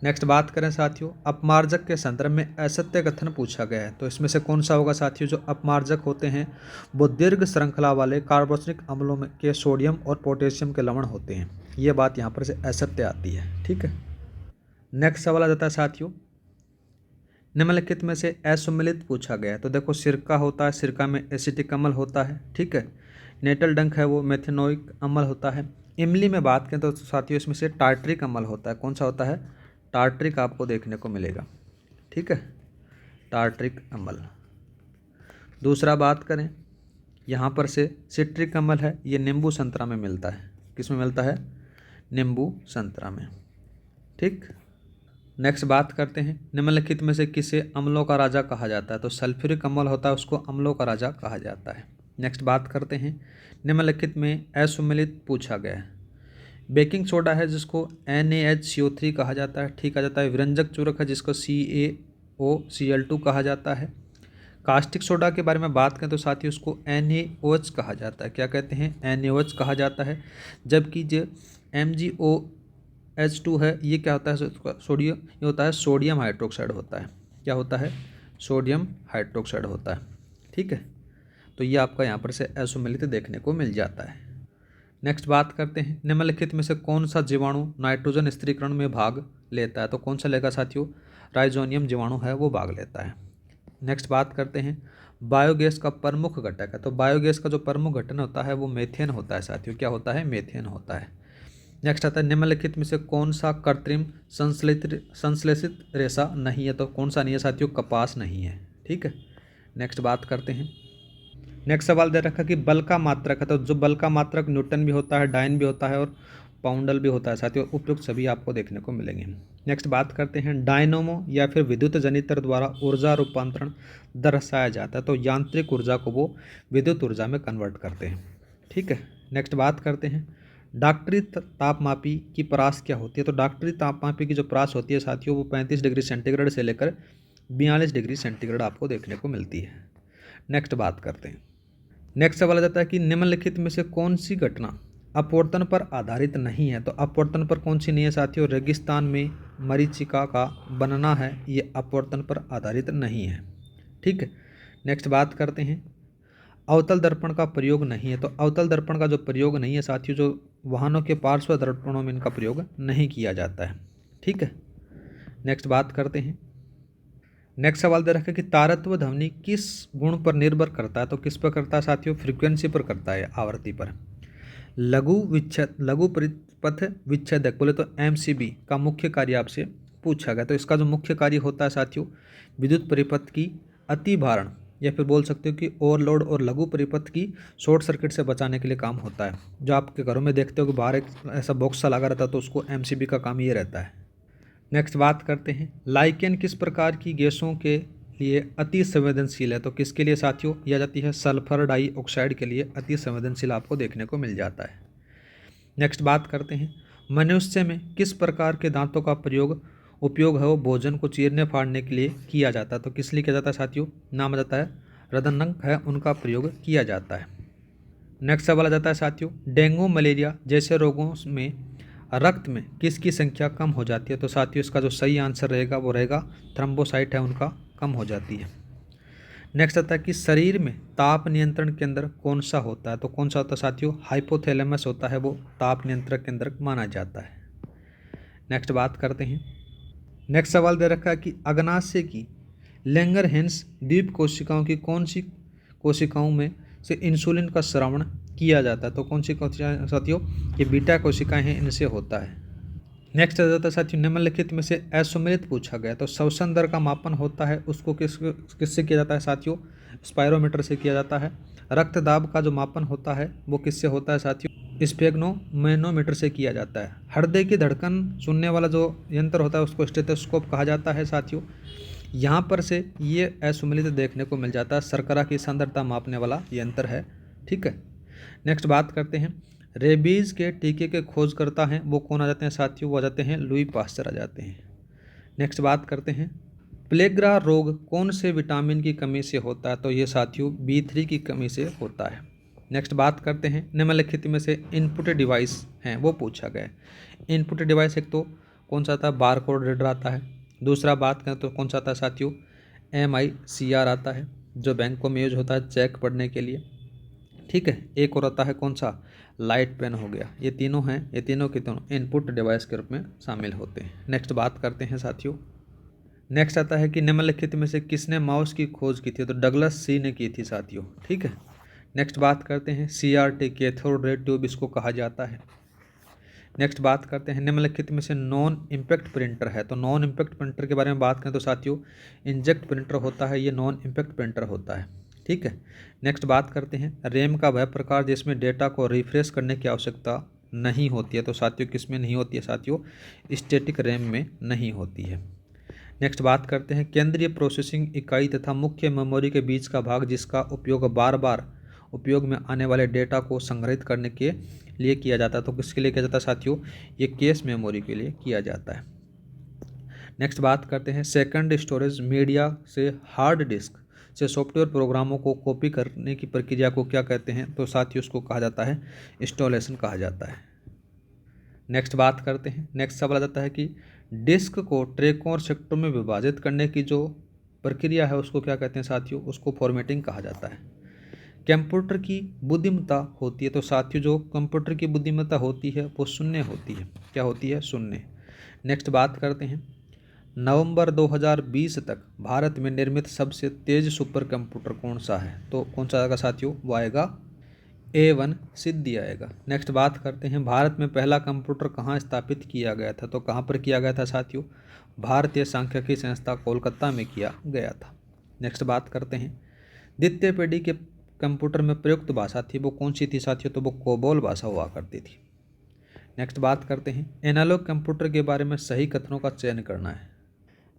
A: नेक्स्ट बात करें साथियों, अपमार्जक के संदर्भ में असत्य कथन पूछा गया है, तो इसमें से कौन सा होगा साथियों, जो अपमार्जक होते हैं वो दीर्घ श्रृंखला वाले कार्बोक्सिलिक अम्लों में के सोडियम और पोटेशियम के लवण होते हैं, ये बात यहाँ पर से असत्य आती है। ठीक है। नेक्स्ट सवाल आ जाता है साथियों, निम्नलिखित में से असुमेलित पूछा गया है, तो देखो सिरका होता है, सिरका में एसिटिक अम्ल होता है। ठीक है। नेटल डंक है वो मेथेनोइक अम्ल होता है। इमली में बात करें तो साथियों इसमें से टार्ट्रिक अम्ल होता है, कौन सा होता है, टार्ट्रिक आपको देखने को मिलेगा। ठीक है, टार्ट्रिक अम्ल। दूसरा बात करें यहाँ पर से सिट्रिक अम्ल है, ये नींबू संतरा में मिलता है, किस में मिलता है, नींबू संतरा में। ठीक। नेक्स्ट बात करते हैं, निम्नलिखित में से किसे अम्लों का राजा कहा जाता है, तो सल्फ्यूरिक अम्ल होता है उसको अम्लों का राजा कहा जाता है। नेक्स्ट बात करते हैं, निम्नलिखित में असुमेलित पूछा गया है, बेकिंग सोडा है जिसको NaHCO3 कहा जाता है, ठीक आ जाता है। विरंजक चूरक है जिसको CaOCl2 कहा जाता है। कास्टिक सोडा के बारे में बात करें तो साथियों उसको NaOH कहा जाता है, क्या कहते हैं, NaOH कहा जाता है। जबकि जो MgOH2 है ये क्या होता है, सोडियम, ये होता है सोडियम हाइड्रोक्साइड होता है, क्या होता है, सोडियम हाइड्रोक्साइड होता है। ठीक है। तो ये आपका यहाँ पर से असुमेलित देखने को मिल जाता है। नेक्स्ट बात करते हैं, निम्नलिखित में से कौन सा जीवाणु नाइट्रोजन स्थिरीकरण में भाग लेता है, तो कौन सा लेगा साथियों, राइजोनियम जीवाणु है वो भाग लेता है। नेक्स्ट बात करते हैं, बायोगैस का प्रमुख घटक है, तो बायोगैस का जो प्रमुख घटक होता है वो मेथेन होता है साथियों, क्या होता है, मेथेन होता है। नेक्स्ट आता है, निम्नलिखित में से कौन सा कृत्रिम संश्लेषित रेशा नहीं है, तो कौन सा नहीं है साथियों, कपास नहीं है। ठीक है। नेक्स्ट बात करते हैं, नेक्स्ट सवाल दे रखा कि बल का मात्रक है, तो जो बल का मात्रक न्यूटन भी होता है, डाइन भी होता है और पाउंडल भी होता है साथियों, उपयुक्त सभी आपको देखने को मिलेंगे। नेक्स्ट बात करते हैं, डायनोमो या फिर विद्युत जनित्र द्वारा ऊर्जा रूपांतरण दर्शाया जाता है, तो यांत्रिक ऊर्जा को वो विद्युत ऊर्जा में कन्वर्ट करते हैं। ठीक है। नेक्स्ट बात करते हैं, डॉक्टरी तापमापी की परास क्या होती है, तो डॉक्टरी तापमापी की जो परास होती है साथियों वो 35 डिग्री सेंटीग्रेड से लेकर 42 डिग्री सेंटीग्रेड आपको देखने को मिलती है। नेक्स्ट बात करते हैं, नेक्स्ट सवाल आ जाता है कि निम्नलिखित में से कौन सी घटना अपवर्तन पर आधारित नहीं है, तो अपवर्तन पर कौन सी नहीं है साथियों, रेगिस्तान में मरीचिका का बनना है, ये अपवर्तन पर आधारित नहीं है। ठीक है। नेक्स्ट बात करते हैं, अवतल दर्पण का प्रयोग नहीं है, तो अवतल दर्पण का जो प्रयोग नहीं है साथियों, जो वाहनों के पार्श्व दर्पणों में इनका प्रयोग नहीं किया जाता है। ठीक है। नेक्स्ट बात करते हैं, नेक्स्ट सवाल दे रखा है कि तारत्व ध्वनि किस गुण पर निर्भर करता है, तो किस पर करता है साथियों, फ्रीक्वेंसी पर करता है, आवृत्ति पर। लघु परिपथ विच्छेदक बोले तो MCB का मुख्य कार्य आपसे पूछा गया, तो इसका जो मुख्य कार्य होता है साथियों, विद्युत परिपथ की अतिभारण या फिर बोल सकते हो कि ओवरलोड और लघु परिपथ की शॉर्ट सर्किट से बचाने के लिए काम होता है। जो आपके घरों में देखते हो कि बाहर एक ऐसा बॉक्स सा लगा रहता है, तो उसको MCB का काम ये रहता है। नेक्स्ट बात करते हैं, लाइकेन किस प्रकार की गैसों के लिए अति संवेदनशील है, तो किसके लिए साथियों, यह जाती है सल्फर डाइऑक्साइड के लिए अति संवेदनशील आपको देखने को मिल जाता है। नेक्स्ट बात करते हैं, मनुष्य में किस प्रकार के दांतों का उपयोग है वो भोजन को चीरने फाड़ने के लिए किया जाता है, तो किस लिए किया जाता है साथियों, नाम आ जाता है रदनंक है उनका प्रयोग किया जाता है। नेक्स्ट सवाल आ जाता है साथियों, डेंगू मलेरिया जैसे रोगों में रक्त में किसकी संख्या कम हो जाती है, तो साथियों इसका जो सही आंसर रहेगा वो रहेगा थ्रम्बोसाइट है उनका कम हो जाती है। नेक्स्ट आता है कि शरीर में ताप नियंत्रण केंद्र कौन सा होता है, तो कौन सा होता है साथियों, हाइपोथैलेमस होता है, वो ताप नियंत्रण केंद्र माना जाता है। नेक्स्ट बात करते हैं, नेक्स्ट सवाल दे रखा है कि अग्नाशय की लैंगरहैंस द्वीप कोशिकाओं की कौन सी कोशिकाओं में से इंसुलिन का स्रावण किया जाता है? तो कौन सी कोशिकाएं साथियों? ये बीटा कोशिकाएं हैं, इनसे होता है। नेक्स्ट आ जाता है साथियों, निम्नलिखित में से असम्मिलित पूछा गया। तो श्वसन दर का मापन होता है उसको किससे किया जाता है साथियों? स्पायरोमीटर से किया जाता है। रक्त दाब का जो मापन होता है वो किससे होता है साथियों? स्फेग्नोमेनोमीटर से किया जाता है। हृदय की धड़कन सुनने वाला जो यंत्र होता है उसको स्टेथोस्कोप कहा जाता है साथियों। यहाँ पर से ये असम्मिलित देखने को मिल जाता है, शर्करा की सांद्रता मापने वाला यंत्र है। ठीक है, नेक्स्ट बात करते हैं, रेबीज के टीके के खोजकर्ता हैं वो कौन आ जाते हैं साथियों? वो आ जाते हैं लुई पास्चर आ जाते हैं। नेक्स्ट बात करते हैं, प्लेग्रा रोग कौन से विटामिन की कमी से होता है? तो ये साथियों B3 की कमी से होता है। नेक्स्ट बात करते हैं, निम्नलिखित में से इनपुट डिवाइस हैं वो पूछा गया है। इनपुट डिवाइस एक तो कौन सा आता है? बार कोड रीडर आता है। दूसरा बात करें तो कौन सा आता है साथियों? MICR आता है, जो बैंकों में यूज होता है चेक पढ़ने के लिए। ठीक है, एक और आता है कौन सा? लाइट पेन हो गया। ये तीनों हैं, ये तीनों के तीनों इनपुट डिवाइस के रूप में शामिल होते हैं। नेक्स्ट बात करते हैं साथियों, नेक्स्ट आता है कि निम्नलिखित में से किसने माउस की खोज की थी? तो डगलस सी ने की थी साथियों। ठीक है, नेक्स्ट बात करते हैं, CRT कैथोड रे ट्यूब इसको कहा जाता है। नेक्स्ट बात करते हैं, निम्नलिखित में से नॉन इम्पैक्ट प्रिंटर है। तो नॉन इम्पैक्ट प्रिंटर के बारे में बात करें तो साथियों इंजेक्ट प्रिंटर होता है, ये नॉन इम्पैक्ट प्रिंटर होता है। ठीक है, नेक्स्ट बात करते हैं, रैम का वह प्रकार जिसमें डेटा को रिफ्रेश करने की आवश्यकता नहीं होती है। तो साथियों किस में नहीं होती है साथियों? स्टैटिक रैम में नहीं होती है। नेक्स्ट बात करते हैं, केंद्रीय प्रोसेसिंग इकाई तथा मुख्य मेमोरी के बीच का भाग जिसका उपयोग बार बार उपयोग में आने वाले डेटा को संग्रहित करने के लिए किया जाता है। तो किसके लिए किया जाता है साथियों? ये केस मेमोरी के लिए किया जाता है। नेक्स्ट बात करते हैं, सेकंड स्टोरेज मीडिया से हार्ड डिस्क से सॉफ्टवेयर प्रोग्रामों को कॉपी करने की प्रक्रिया को क्या कहते हैं? तो साथियों उसको कहा जाता है इंस्टॉलेशन कहा जाता है। नेक्स्ट बात करते हैं, नेक्स्ट सवाल आ जाता है कि डिस्क को ट्रैकों और सेक्टरों में विभाजित करने की जो प्रक्रिया है उसको क्या कहते हैं साथियों? उसको फॉर्मेटिंग कहा जाता है। कंप्यूटर की बुद्धिमत्ता होती है। तो साथियों जो कंप्यूटर की बुद्धिमत्ता होती है वो शून्य होती है। क्या होती है? शून्य। नेक्स्ट बात करते हैं, नवंबर 2020 तक भारत में निर्मित सबसे तेज सुपर कंप्यूटर कौन सा है? तो कौन सा आएगा साथियों? वो आएगा A1 सिद्धि आएगा। नेक्स्ट बात करते हैं, भारत में पहला कंप्यूटर कहाँ स्थापित किया गया था? तो कहाँ पर किया गया था साथियों? भारतीय सांख्यिकी संस्था कोलकाता में किया गया था। नेक्स्ट बात करते हैं, द्वितीय पीढ़ी के कंप्यूटर में प्रयुक्त भाषा थी वो कौन सी थी साथियों? तो वो कोबोल भाषा हुआ करती थी। नेक्स्ट बात करते हैं, एनालॉग कंप्यूटर के बारे में सही कथनों का चयन करना है।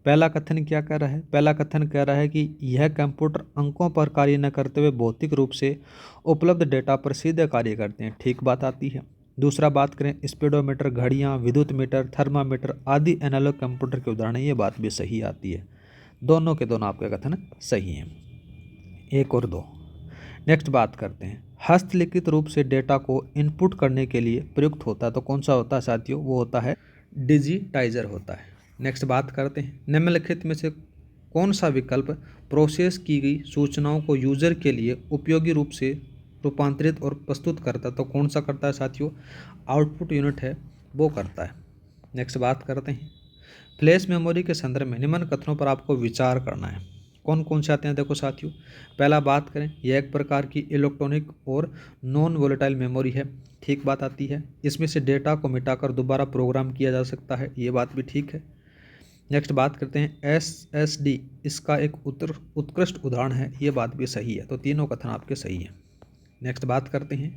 A: पहला कथन क्या कह रहा है? पहला कथन कह रहा है कि यह कंप्यूटर अंकों पर कार्य न करते हुए भौतिक रूप से उपलब्ध डेटा पर सीधे कार्य करते हैं। ठीक बात आती है। दूसरा बात करें, स्पीडोमीटर, घड़ियाँ, विद्युत मीटर, थर्मामीटर आदि एनालॉग कंप्यूटर के उदाहरण, ये बात भी सही आती है। दोनों के दोनों आपके कथन सही हैं, 1 और 2। नेक्स्ट बात करते हैं, हस्तलिखित रूप से डेटा को इनपुट करने के लिए प्रयुक्त होता है। तो कौन सा होता है साथियों? वो होता है डिजिटाइजर होता है। नेक्स्ट बात करते हैं, निम्नलिखित में से कौन सा विकल्प प्रोसेस की गई सूचनाओं को यूजर के लिए उपयोगी रूप से रूपांतरित और प्रस्तुत करता है? तो कौन सा करता है साथियों? आउटपुट यूनिट है वो करता है। नेक्स्ट बात करते हैं, फ्लैश मेमोरी के संदर्भ में निम्न कथनों पर आपको विचार करना है। कौन कौन से आते हैं? देखो साथियों, पहला बात करें, यह एक प्रकार की इलेक्ट्रॉनिक और नॉन वोलेटाइल मेमोरी है। ठीक बात आती है। इसमें से डेटा को मिटाकर दोबारा प्रोग्राम किया जा सकता है, ये बात भी ठीक है। नेक्स्ट बात करते हैं, SSD इसका एक उत्कृष्ट उदाहरण है, ये बात भी सही है। तो तीनों कथन आपके सही हैं। नेक्स्ट बात करते हैं,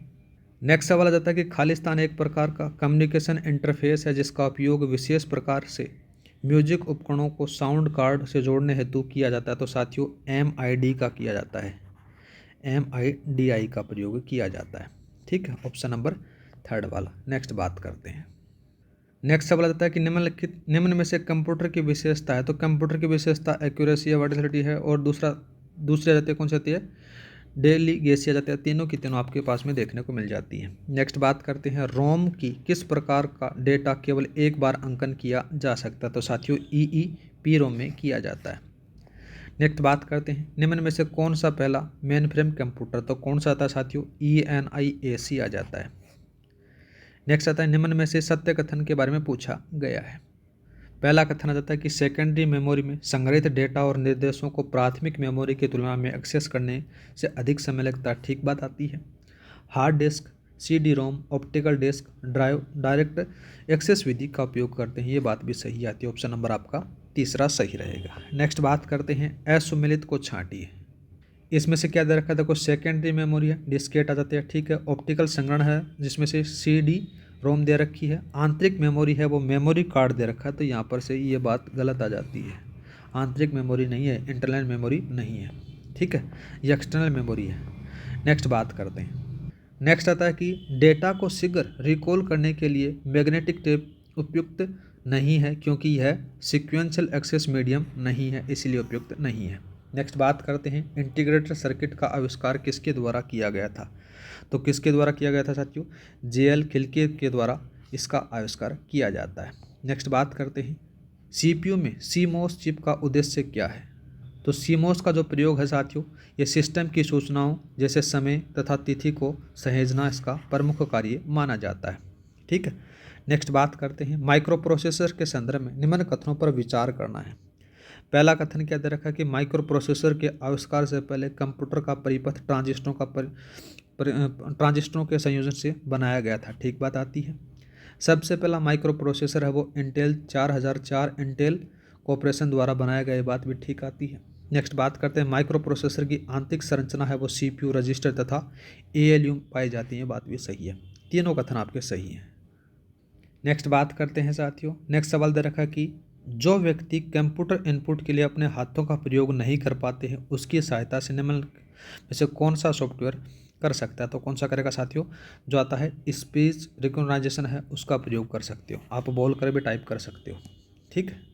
A: नेक्स्ट सवाल आ जाता है कि खालिस्तान एक प्रकार का कम्युनिकेशन इंटरफेस है जिसका उपयोग विशेष प्रकार से म्यूजिक उपकरणों को साउंड कार्ड से जोड़ने हेतु किया जाता है। तो साथियों MID का किया जाता है, MIDI का प्रयोग किया जाता है। ठीक है, ऑप्शन नंबर 3 वाला। नेक्स्ट बात करते हैं, नेक्स्ट सवाल आता है कि निम्न में से कंप्यूटर की विशेषता है। तो कंप्यूटर की विशेषता एक्यूरेसी है, वर्टिसिटी है, और दूसरी आ जाती है कौन सी आती है? डेलीगेसी आ जाती है। तीनों की तीनों आपके पास में देखने को मिल जाती है। नेक्स्ट बात करते हैं, रोम की किस प्रकार का डेटा केवल एक बार अंकन किया जा सकता है? तो साथियों EEPROM में किया जाता है। नेक्स्ट बात करते हैं, निम्न में से कौन सा पहला मेन फ्रेम कंप्यूटर? तो कौन सा आता है साथियों? ENIAC आ जाता है। नेक्स्ट आता है, निम्न में से सत्य कथन के बारे में पूछा गया है। पहला कथन आ जाता है कि सेकेंडरी मेमोरी में संग्रहित डेटा और निर्देशों को प्राथमिक मेमोरी की तुलना में एक्सेस करने से अधिक समय लगता है। ठीक बात आती है। Hard disk, CD ROM, optical disk drive direct access विधि का उपयोग करते हैं, ये बात भी सही आती है। ऑप्शन नंबर आपका तीसरा सही रहेगा। नेक्स्ट बात करते हैं असुमेलित को छांटिए। इसमें से क्या दे रखा है, देखो सेकेंडरी मेमोरी है, डिस्केट आ जाते हैं, ठीक है। ऑप्टिकल संग्रहण है जिसमें से CD रोम दे रखी है। आंतरिक मेमोरी है वो मेमोरी कार्ड दे रखा है, तो यहाँ पर से ये बात गलत आ जाती है। आंतरिक मेमोरी नहीं है, इंटरनल मेमोरी नहीं है, ठीक है, ये एक्सटर्नल मेमोरी है। नेक्स्ट बात करते हैं। नेक्स्ट आता है कि डेटा को शीघ्र रिकॉल करने के लिए मैग्नेटिक टेप उपयुक्त नहीं है क्योंकि यह सिक्वेंशियल एक्सेस मीडियम नहीं है, इसलिए उपयुक्त नहीं है। नेक्स्ट बात करते हैं इंटीग्रेटेड सर्किट का आविष्कार किसके द्वारा किया गया था। तो किसके द्वारा किया गया था साथियों, JL खिल्के के द्वारा इसका आविष्कार किया जाता है। नेक्स्ट बात करते हैं CPU में CMOS चिप का उद्देश्य क्या है। तो CMOS का जो प्रयोग है साथियों, ये सिस्टम की सूचनाओं जैसे समय तथा तिथि को सहेजना इसका प्रमुख कार्य माना जाता है, ठीक है। नेक्स्ट बात करते हैं माइक्रो प्रोसेसर के संदर्भ में निम्न कथनों पर विचार करना है। पहला कथन क्या दे रखा है कि माइक्रो प्रोसेसर के आविष्कार से पहले कंप्यूटर का परिपथ ट्रांजिस्टरों के संयोजन से बनाया गया था। ठीक बात आती है। सबसे पहला माइक्रो प्रोसेसर है वो इंटेल 4004 इंटेल कॉर्पोरेशन द्वारा बनाया गया, ये बात भी ठीक आती है। नेक्स्ट बात करते हैं माइक्रो प्रोसेसर की आंतरिक संरचना है वो CPU रजिस्टर तथा ALU पाई जाती है, बात भी सही है। तीनों कथन आपके सही हैं। नेक्स्ट बात करते हैं साथियों, नेक्स्ट सवाल दे रखा है कि जो व्यक्ति कंप्यूटर इनपुट के लिए अपने हाथों का प्रयोग नहीं कर पाते हैं उसकी सहायता से निम्न में से कौन सा सॉफ्टवेयर कर सकता है। तो कौन सा करेगा साथियों, जो आता है स्पीच रिकॉग्नाइजेशन है उसका प्रयोग कर सकते हो, आप बोल कर भी टाइप कर सकते हो, ठीक है।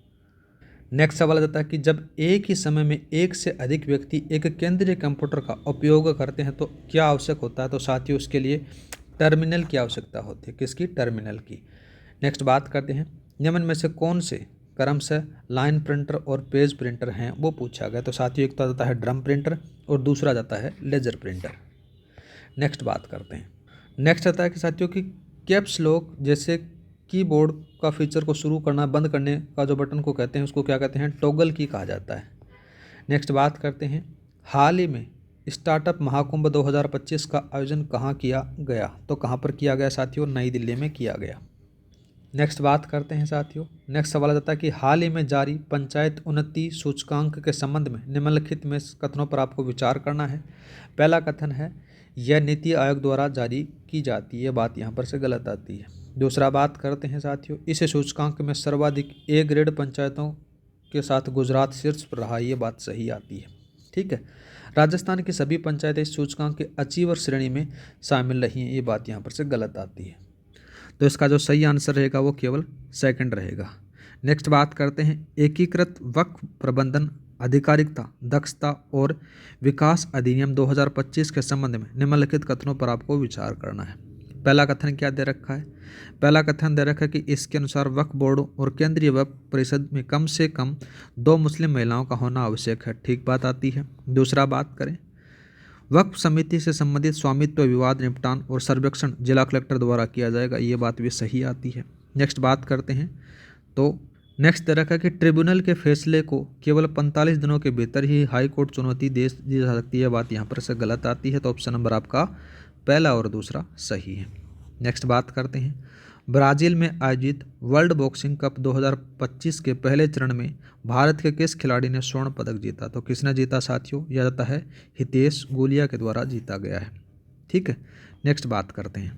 A: नेक्स्ट सवाल आता है कि जब एक ही समय में एक से अधिक व्यक्ति एक केंद्रीय कंप्यूटर का उपयोग करते हैं तो क्या आवश्यक होता है। तो साथियों उसके लिए टर्मिनल की आवश्यकता होती है, किसकी, टर्मिनल की। नेक्स्ट बात करते हैं निम्न में से कौन से क्रमशः लाइन प्रिंटर और पेज प्रिंटर हैं, वो पूछा गया। तो साथियों एक तो आता है ड्रम प्रिंटर और दूसरा जाता है लेजर प्रिंटर। नेक्स्ट बात करते हैं, नेक्स्ट आता है कि साथियों की कैप्स लॉक जैसे कीबोर्ड का फीचर को शुरू करना बंद करने का जो बटन को कहते हैं उसको क्या कहते हैं, टॉगल की कहा जाता है। नेक्स्ट बात करते हैं हाल ही में स्टार्टअप महाकुंभ 2025 का आयोजन कहाँ किया गया। तो कहाँ पर किया गया साथियों, नई दिल्ली में किया गया। नेक्स्ट बात करते हैं साथियों, नेक्स्ट सवाल आता है कि हाल ही में जारी पंचायत उन्नति सूचकांक के संबंध में निम्नलिखित में कथनों पर आपको विचार करना है। पहला कथन है यह नीति आयोग द्वारा जारी की जाती है, बात यहाँ पर से गलत आती है। दूसरा बात करते हैं साथियों, इस सूचकांक में सर्वाधिक A ग्रेड पंचायतों के साथ गुजरात शीर्ष पर रहा, ये बात सही आती है, ठीक है। राजस्थान की सभी पंचायतें इस सूचकांक के अचीवर श्रेणी में शामिल रही हैं, ये बात यहाँ पर से गलत आती है। तो इसका जो सही आंसर रहेगा वो केवल सेकंड रहेगा। नेक्स्ट बात करते हैं एकीकृत वक्फ प्रबंधन आधिकारिकता दक्षता और विकास अधिनियम 2025 के संबंध में निम्नलिखित कथनों पर आपको विचार करना है। पहला कथन क्या दे रखा है, पहला कथन दे रखा है कि इसके अनुसार वक्फ बोर्ड और केंद्रीय वक्फ परिषद में कम से कम 2 मुस्लिम महिलाओं का होना आवश्यक है, ठीक बात आती है। दूसरा बात करें वक्फ समिति से संबंधित स्वामित्व विवाद निपटान और सर्वेक्षण जिला कलेक्टर द्वारा किया जाएगा, ये बात भी सही आती है। नेक्स्ट बात करते हैं, तो नेक्स्ट दे रखा है कि ट्रिब्यूनल के फैसले को केवल 45 दिनों के भीतर ही हाई कोर्ट चुनौती दी जा सकती है, बात यहाँ पर से गलत आती है। तो ऑप्शन नंबर आपका पहला और दूसरा सही है। नेक्स्ट बात करते हैं ब्राज़ील में आयोजित वर्ल्ड बॉक्सिंग कप 2025 के पहले चरण में भारत के किस खिलाड़ी ने स्वर्ण पदक जीता। तो किसने जीता साथियों, यह जाता है हितेश गुलिया के द्वारा जीता गया है, ठीक है। नेक्स्ट बात करते हैं,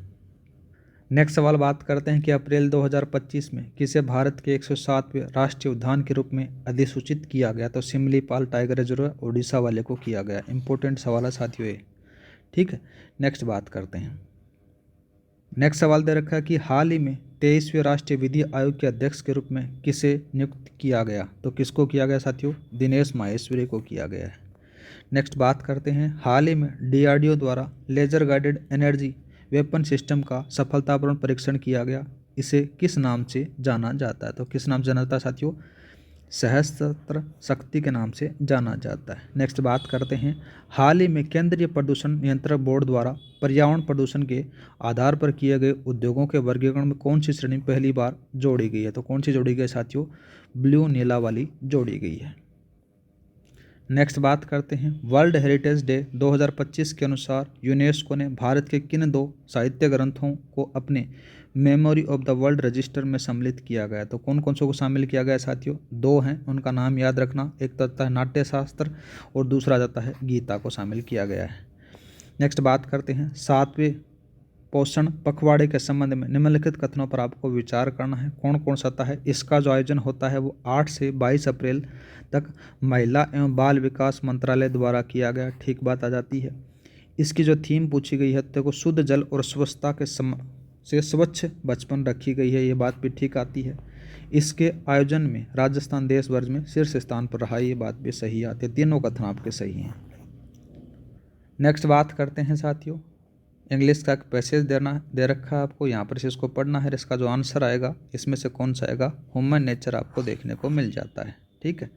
A: नेक्स्ट सवाल बात करते हैं कि अप्रैल 2025 में किसे भारत के 107वें राष्ट्रीय उद्यान के रूप में अधिसूचित किया गया। तो सिमलीपाल टाइगर रिजर्व ओडिशा वाले को किया गया। इंपॉर्टेंट सवाल है साथियों ये, ठीक है। नेक्स्ट बात करते हैं, नेक्स्ट सवाल दे रखा है कि हाल ही में 23वें राष्ट्रीय विधि आयोग के अध्यक्ष के रूप में किसे नियुक्त किया गया। तो किसको किया गया साथियों, दिनेश माहेश्वरी को किया गया है। नेक्स्ट बात करते हैं हाल ही में DRDO द्वारा laser guided energy weapon system का सफलतापूर्ण परीक्षण किया गया, इसे किस नाम से जाना जाता है। तो किस नाम से जाना जाता है साथियों, सहस्त्र शक्ति के नाम से जाना जाता है। नेक्स्ट बात करते हैं, हाल ही में केंद्रीय प्रदूषण नियंत्रण बोर्ड द्वारा पर्यावरण प्रदूषण के आधार पर किए गए उद्योगों के वर्गीकरण में कौन सी श्रेणी पहली बार जोड़ी गई है? तो कौन सी जोड़ी गई है साथियों? ब्लू नीला वाली जोड़ी गई है। नेक्स्ट बात करते हैं, वर्ल्ड हेरिटेज डे 2025 के अनुसार यूनेस्को ने भारत के किन 2 साहित्य ग्रंथों को अपने memory of the world register में सम्मिलित किया गया? तो कौन कौन से को शामिल किया गया है साथियों? 2 हैं, उनका नाम याद रखना। एक तो आता है नाट्यशास्त्र और दूसरा जाता है गीता को शामिल किया गया है। नेक्स्ट बात करते हैं, 7वें पोषण पखवाड़े के संबंध में निम्नलिखित कथनों पर आपको विचार करना है। कौन कौन सा आता है? इसका जो आयोजन होता है वो 8 से 22 अप्रैल तक महिला एवं बाल विकास मंत्रालय द्वारा किया गया। ठीक बात आ जाती है। इसकी जो थीम पूछी गई है तो शुद्ध जल और स्वच्छता के से स्वच्छ बचपन रखी गई है, ये बात भी ठीक आती है। इसके आयोजन में राजस्थान देश भर में शीर्ष स्थान पर रहा, ये बात भी सही आती है। तीनों कथन आपके सही हैं। नेक्स्ट बात करते हैं साथियों, इंग्लिश का एक पैसेज दे रखा है आपको, यहाँ पर से इसको पढ़ना है। इसका जो आंसर आएगा इसमें से कौन सा आएगा? ह्यूमन नेचर आपको देखने को मिल जाता है। ठीक है।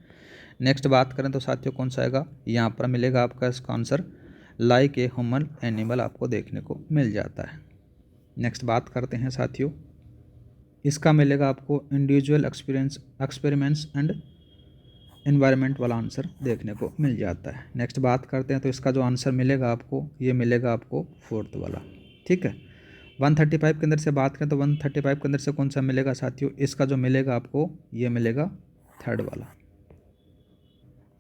A: नेक्स्ट बात करें तो साथियों कौन सा आएगा? यहाँ पर मिलेगा आपका इसका answer like a human animal आपको देखने को मिल जाता है। नेक्स्ट बात करते हैं साथियों, इसका मिलेगा आपको इंडिविजुअल एक्सपेरिमेंट्स एंड एनवायरनमेंट वाला आंसर देखने को मिल जाता है। नेक्स्ट बात करते हैं तो इसका जो आंसर मिलेगा आपको, ये मिलेगा आपको 4th वाला। ठीक है। 135 के अंदर से बात करें तो 135 के अंदर से कौन सा मिलेगा साथियों? इसका जो मिलेगा आपको ये मिलेगा 3rd वाला।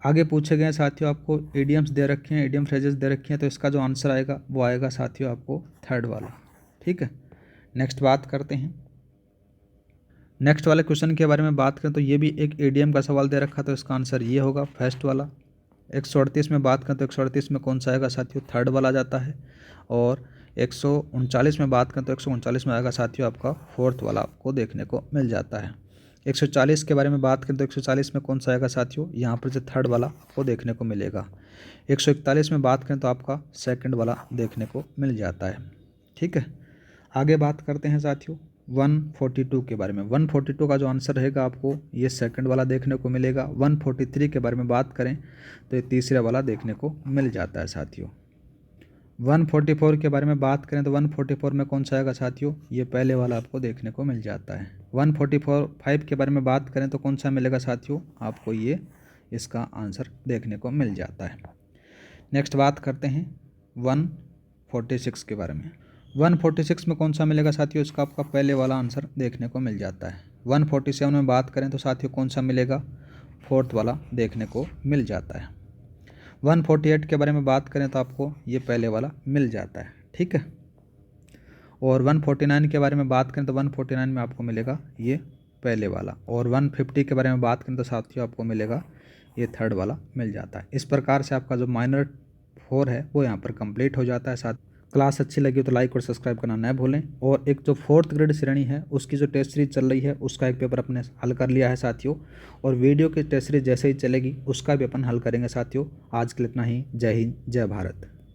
A: आगे पूछे गए साथियों आपको इडियम्स दे रखे हैं, इडियम फ्रेजेस दे रखे हैं, तो इसका जो आंसर आएगा वो आएगा साथियों आपको 3rd वाला। ठीक है। नेक्स्ट बात करते हैं, नेक्स्ट वाले क्वेश्चन के बारे में बात करें तो ये भी एक इडियम का सवाल दे रखा, तो इसका आंसर ये होगा फर्स्ट वाला। 138 में बात करें तो 138 में कौन सा आएगा साथियों? 3rd वाला जाता है। और 139 में बात करें तो 139 में आएगा साथियों आपका 4th वाला आपको देखने को मिल जाता है। 140 के बारे में बात करें तो 140 में कौन सा आएगा साथियों? यहाँ पर जो 3rd वाला आपको देखने को मिलेगा। 141 में बात करें तो आपका 2nd वाला देखने को मिल जाता है। ठीक है। आगे बात करते हैं साथियों 142 के बारे में। 142 का जो आंसर रहेगा आपको ये 2nd वाला देखने को मिलेगा। 143 के बारे में बात करें तो ये 3रा वाला देखने को मिल जाता है साथियों। 144 के बारे में बात करें तो 144 में कौन सा आएगा साथियों? ये पहले वाला आपको देखने को मिल जाता है। 145 के बारे में बात करें तो कौन सा मिलेगा साथियों? आपको ये इसका आंसर देखने को मिल जाता है। नेक्स्ट बात करते हैं 146 के बारे में। 146 में कौन सा मिलेगा साथियों? इसका आपका पहले वाला आंसर देखने को मिल जाता है। 147 में बात करें तो साथियों कौन सा मिलेगा? 4th वाला देखने को मिल जाता है। 148 के बारे में बात करें तो आपको ये पहले वाला मिल जाता है। ठीक है। और 149 के बारे में बात करें तो 149 में आपको मिलेगा ये पहले वाला। और 150 के बारे में बात करें तो साथियों आपको मिलेगा ये 3rd वाला मिल जाता है। इस प्रकार से आपका जो माइनर 4 है वो यहाँ पर कंप्लीट हो जाता है। साथ क्लास अच्छी लगी तो लाइक और सब्सक्राइब करना न भूलें। और एक जो 4th ग्रेड श्रेणी है उसकी जो टेस्ट सीरीज चल रही है उसका एक पेपर अपने हल कर लिया है साथियों। और वीडियो की टेस्ट सीरीज जैसे ही चलेगी उसका भी अपन हल करेंगे साथियों। आज के लिए इतना ही। जय हिंद, जय भारत।